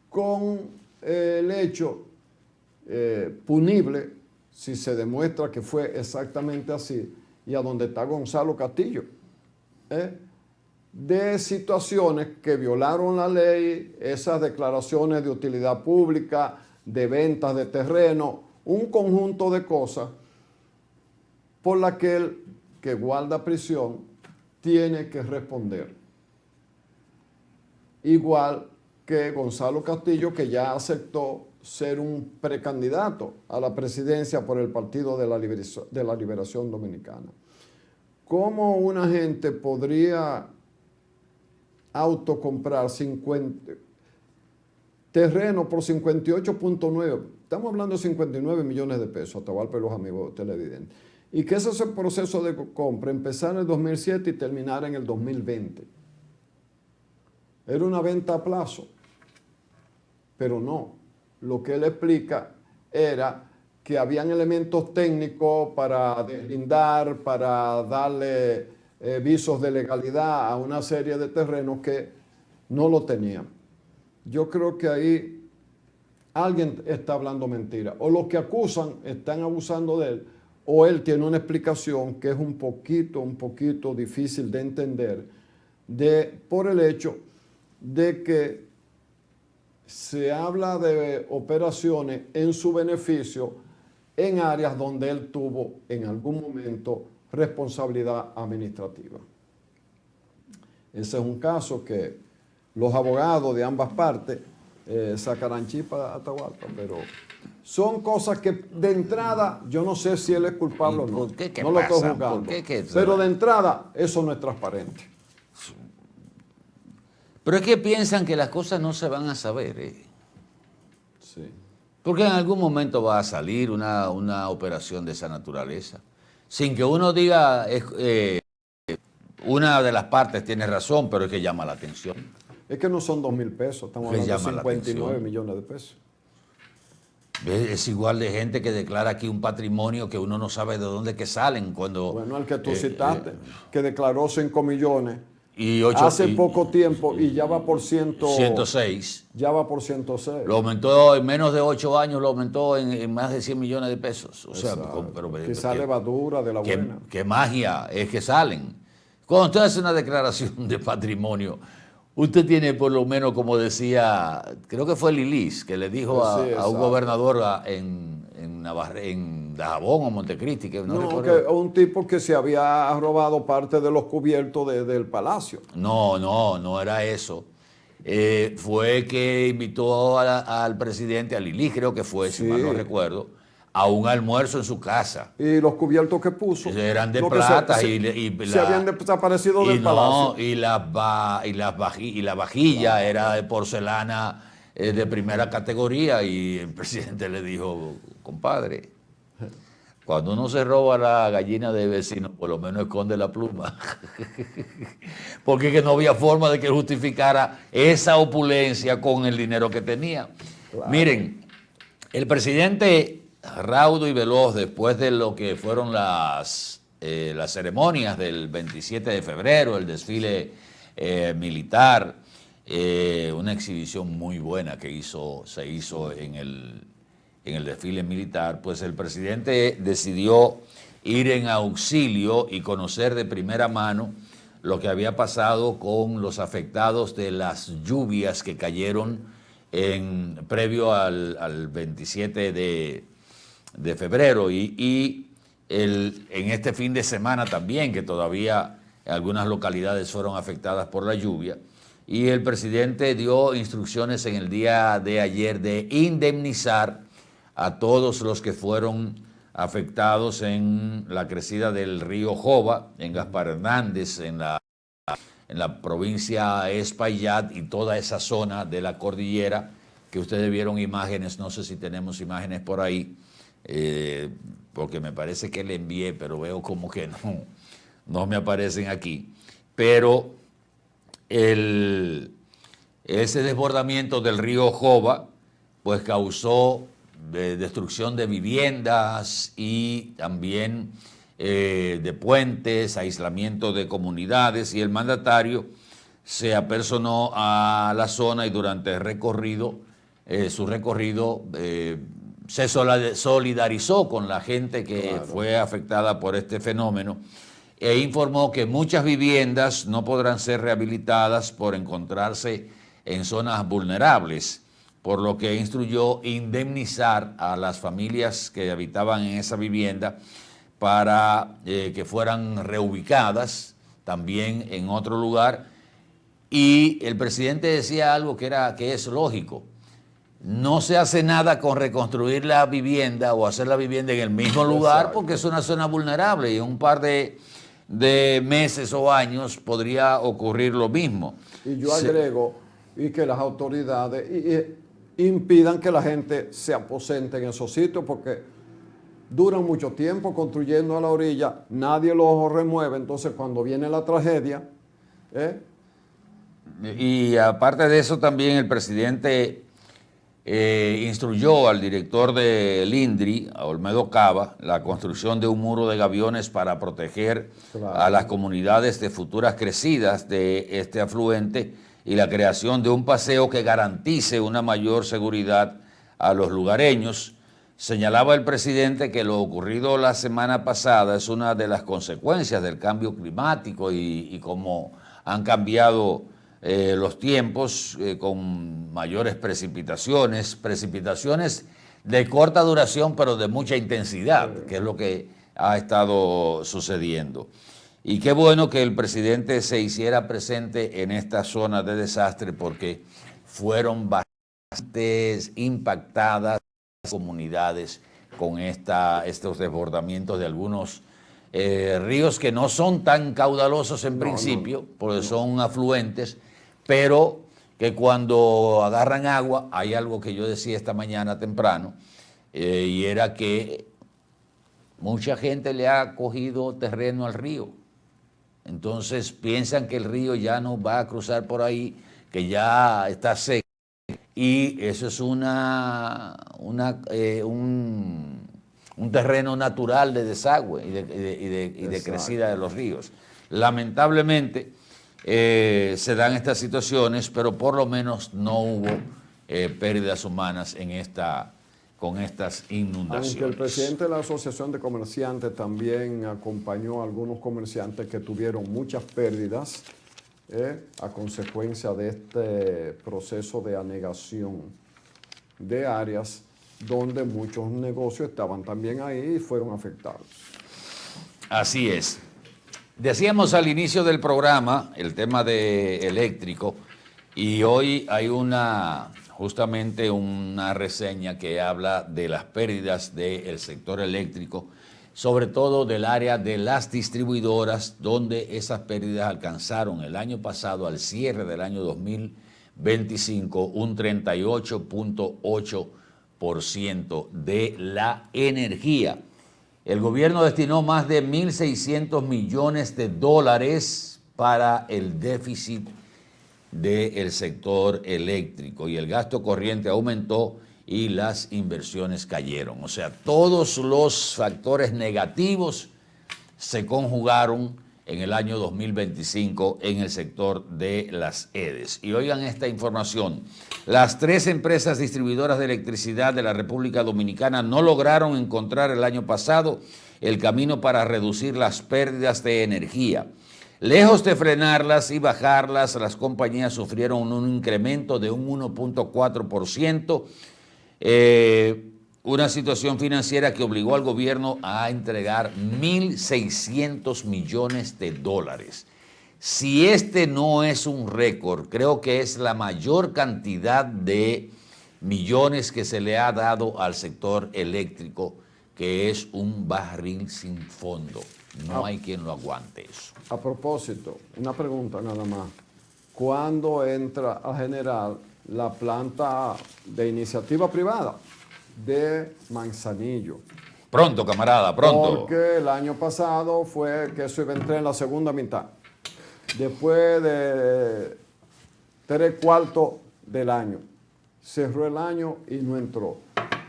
con el hecho punible, si se demuestra que fue exactamente así, y a donde está Gonzalo Castillo, de situaciones que violaron la ley, esas declaraciones de utilidad pública, de ventas de terreno, un conjunto de cosas por las que el que guarda prisión tiene que responder. Igual que Gonzalo Castillo, que ya aceptó ser un precandidato a la presidencia por el Partido de la Liberación Dominicana. ¿Cómo una gente podría autocomprar 50 terreno por 58.9? Estamos hablando de 59 millones de pesos, Atahualpa y los amigos televidentes. Y que ese proceso de compra empezara en el 2007 y terminara en el 2020. Era una venta a plazo, pero no. Lo que él explica era que habían elementos técnicos para deslindar, para darle visos de legalidad a una serie de terrenos que no lo tenían. Yo creo que ahí alguien está hablando mentira. O los que acusan están abusando de él, o él tiene una explicación que es un poquito difícil de entender por el hecho de que se habla de operaciones en su beneficio en áreas donde él tuvo en algún momento responsabilidad administrativa. Ese es un caso que los abogados de ambas partes sacarán chispa a Atahualpa, pero son cosas que de entrada yo no sé si él es culpable o no. ¿Qué no lo pasa? estoy juzgando. ¿Qué? Pero de entrada eso no es transparente. Pero es que piensan que las cosas no se van a saber. Sí. Porque en algún momento va a salir una operación de esa naturaleza. Sin que uno diga, una de las partes tiene razón, pero es que llama la atención. Es que no son 2.000 pesos, estamos hablando de 59 millones de pesos. Es igual de gente que declara aquí un patrimonio que uno no sabe de dónde que salen cuando... Bueno, el que tú citaste, que declaró 5 millones y hace poco tiempo y ya va por 106. Ya va por 106. Lo aumentó en menos de 8 años, lo aumentó en más de 100 millones de pesos. O sea, quizá levadura de la buena. Qué magia es que salen. Cuando usted hace una declaración de patrimonio, Usted tiene por lo menos, como decía, creo que fue Lilis, que le dijo a un gobernador en Dajabón o Montecristi, que no recuerdo. Que un tipo que se había robado parte de los cubiertos del palacio. No era eso. Fue que invitó al presidente, a Lilis creo que fue, si mal no recuerdo, a un almuerzo en su casa. Y los cubiertos que puso eran de plata se habían desaparecido del palacio. Y la vajilla era de porcelana de primera categoría, y el presidente le dijo: compadre, cuando uno se roba la gallina de vecino, por lo menos esconde la pluma. Porque que no había forma de que justificara esa opulencia con el dinero que tenía. Claro. Miren, el presidente raudo y veloz, después de lo que fueron las ceremonias del 27 de febrero, el desfile militar, una exhibición muy buena que se hizo en el desfile militar, pues el presidente decidió ir en auxilio y conocer de primera mano lo que había pasado con los afectados de las lluvias que cayeron previo al 27 de febrero y en este fin de semana también, que todavía algunas localidades fueron afectadas por la lluvia. Y el presidente dio instrucciones en el día de ayer de indemnizar a todos los que fueron afectados en la crecida del río Jova, en Gaspar Hernández, en la provincia Espaillat y toda esa zona de la cordillera, que ustedes vieron imágenes, no sé si tenemos imágenes por ahí, porque me parece que le envié, pero veo como que no me aparecen aquí. Pero ese desbordamiento del río Jova pues causó destrucción de viviendas y también de puentes, aislamiento de comunidades, y el mandatario se apersonó a la zona y durante el recorrido, su recorrido, se solidarizó con la gente que fue afectada por este fenómeno e informó que muchas viviendas no podrán ser rehabilitadas por encontrarse en zonas vulnerables, por lo que instruyó indemnizar a las familias que habitaban en esa vivienda para que fueran reubicadas también en otro lugar. Y el presidente decía algo que es lógico: no se hace nada con reconstruir la vivienda o hacer la vivienda en el mismo lugar, porque es una zona vulnerable y en un par de meses o años podría ocurrir lo mismo. Y yo agrego, y que las autoridades impidan que la gente se aposente en esos sitios, porque duran mucho tiempo construyendo a la orilla, nadie los remueve, entonces cuando viene la tragedia... Y aparte de eso también el presidente instruyó al director del INDRI, a Olmedo Cava, la construcción de un muro de gaviones para proteger a las comunidades de futuras crecidas de este afluente y la creación de un paseo que garantice una mayor seguridad a los lugareños. Señalaba el presidente que lo ocurrido la semana pasada es una de las consecuencias del cambio climático y cómo han cambiado los tiempos con mayores precipitaciones de corta duración pero de mucha intensidad, que es lo que ha estado sucediendo. Y qué bueno que el presidente se hiciera presente en esta zona de desastre, porque fueron bastante impactadas las comunidades con estos desbordamientos de algunos ríos que no son tan caudalosos en principio, porque son afluentes, pero que cuando agarran agua, hay algo que yo decía esta mañana temprano, y era que mucha gente le ha cogido terreno al río. Entonces piensan que el río ya no va a cruzar por ahí, que ya está seco, y eso es un terreno natural de desagüe y de crecida de los ríos. Lamentablemente se dan estas situaciones, pero por lo menos no hubo pérdidas humanas con estas inundaciones. Aunque el presidente de la Asociación de Comerciantes también acompañó a algunos comerciantes que tuvieron muchas pérdidas a consecuencia de este proceso de anegación de áreas donde muchos negocios estaban también ahí y fueron afectados. Así es. Decíamos al inicio del programa el tema de eléctrico y hoy hay justamente una reseña que habla de las pérdidas del sector eléctrico, sobre todo del área de las distribuidoras, donde esas pérdidas alcanzaron el año pasado, al cierre del año 2025, un 38.8% de la energía. El gobierno destinó más de 1.600 millones de dólares para el déficit del sector eléctrico y el gasto corriente aumentó y las inversiones cayeron. O sea, todos los factores negativos se conjugaron en el año 2025 en el sector de las EDES. Y oigan esta información, las 3 empresas distribuidoras de electricidad de la República Dominicana no lograron encontrar el año pasado el camino para reducir las pérdidas de energía. Lejos de frenarlas y bajarlas, las compañías sufrieron un incremento de un 1.4%, una situación financiera que obligó al gobierno a entregar 1.600 millones de dólares. Si este no es un récord, creo que es la mayor cantidad de millones que se le ha dado al sector eléctrico, que es un barril sin fondo. No hay quien lo aguante eso. A propósito, una pregunta nada más. ¿Cuándo entra a generar la planta de iniciativa privada de Manzanillo? Pronto, camarada, pronto. Porque el año pasado fue que eso iba a entrar en la segunda mitad. Después de 3/4 del año. Cerró el año y no entró.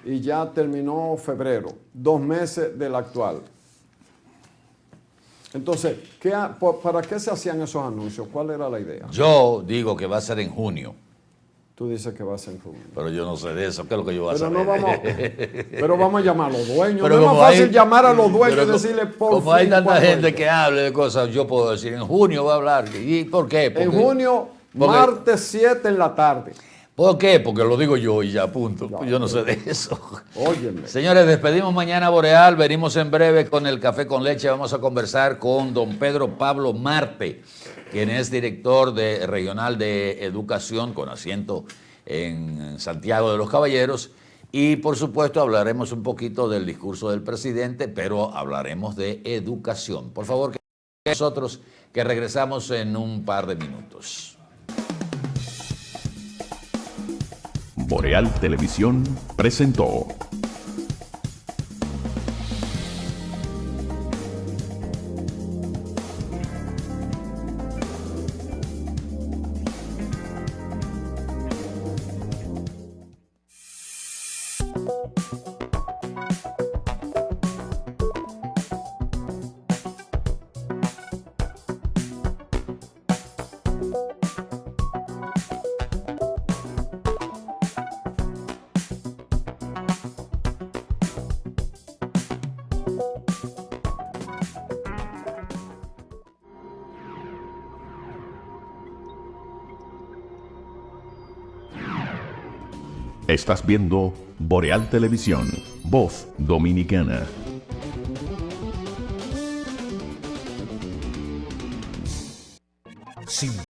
Y ya terminó febrero, 2 meses del actual. Entonces, ¿para qué se hacían esos anuncios? ¿Cuál era la idea? Yo digo que va a ser en junio. Tú dices que va a ser en junio. Pero yo no sé de eso. ¿Qué es lo que yo voy a saber? Pero vamos a llamar a los dueños. Pero no es más fácil llamar a los dueños y decirle por como hay tanta gente que hable de cosas, yo puedo decir, en junio va a hablar. ¿Y por qué? En junio, martes 7 en la tarde. ¿Por qué? Porque lo digo yo y ya, punto. Yo no sé de eso. Óyeme. Señores, despedimos mañana Boreal. Venimos en breve con el Café con Leche. Vamos a conversar con don Pedro Pablo Marte, quien es director regional de educación con asiento en Santiago de los Caballeros. Y, por supuesto, hablaremos un poquito del discurso del presidente, pero hablaremos de educación. Por favor, que nosotros que regresamos en un par de minutos. Boreal Televisión presentó Estás viendo Boreal Televisión, voz dominicana.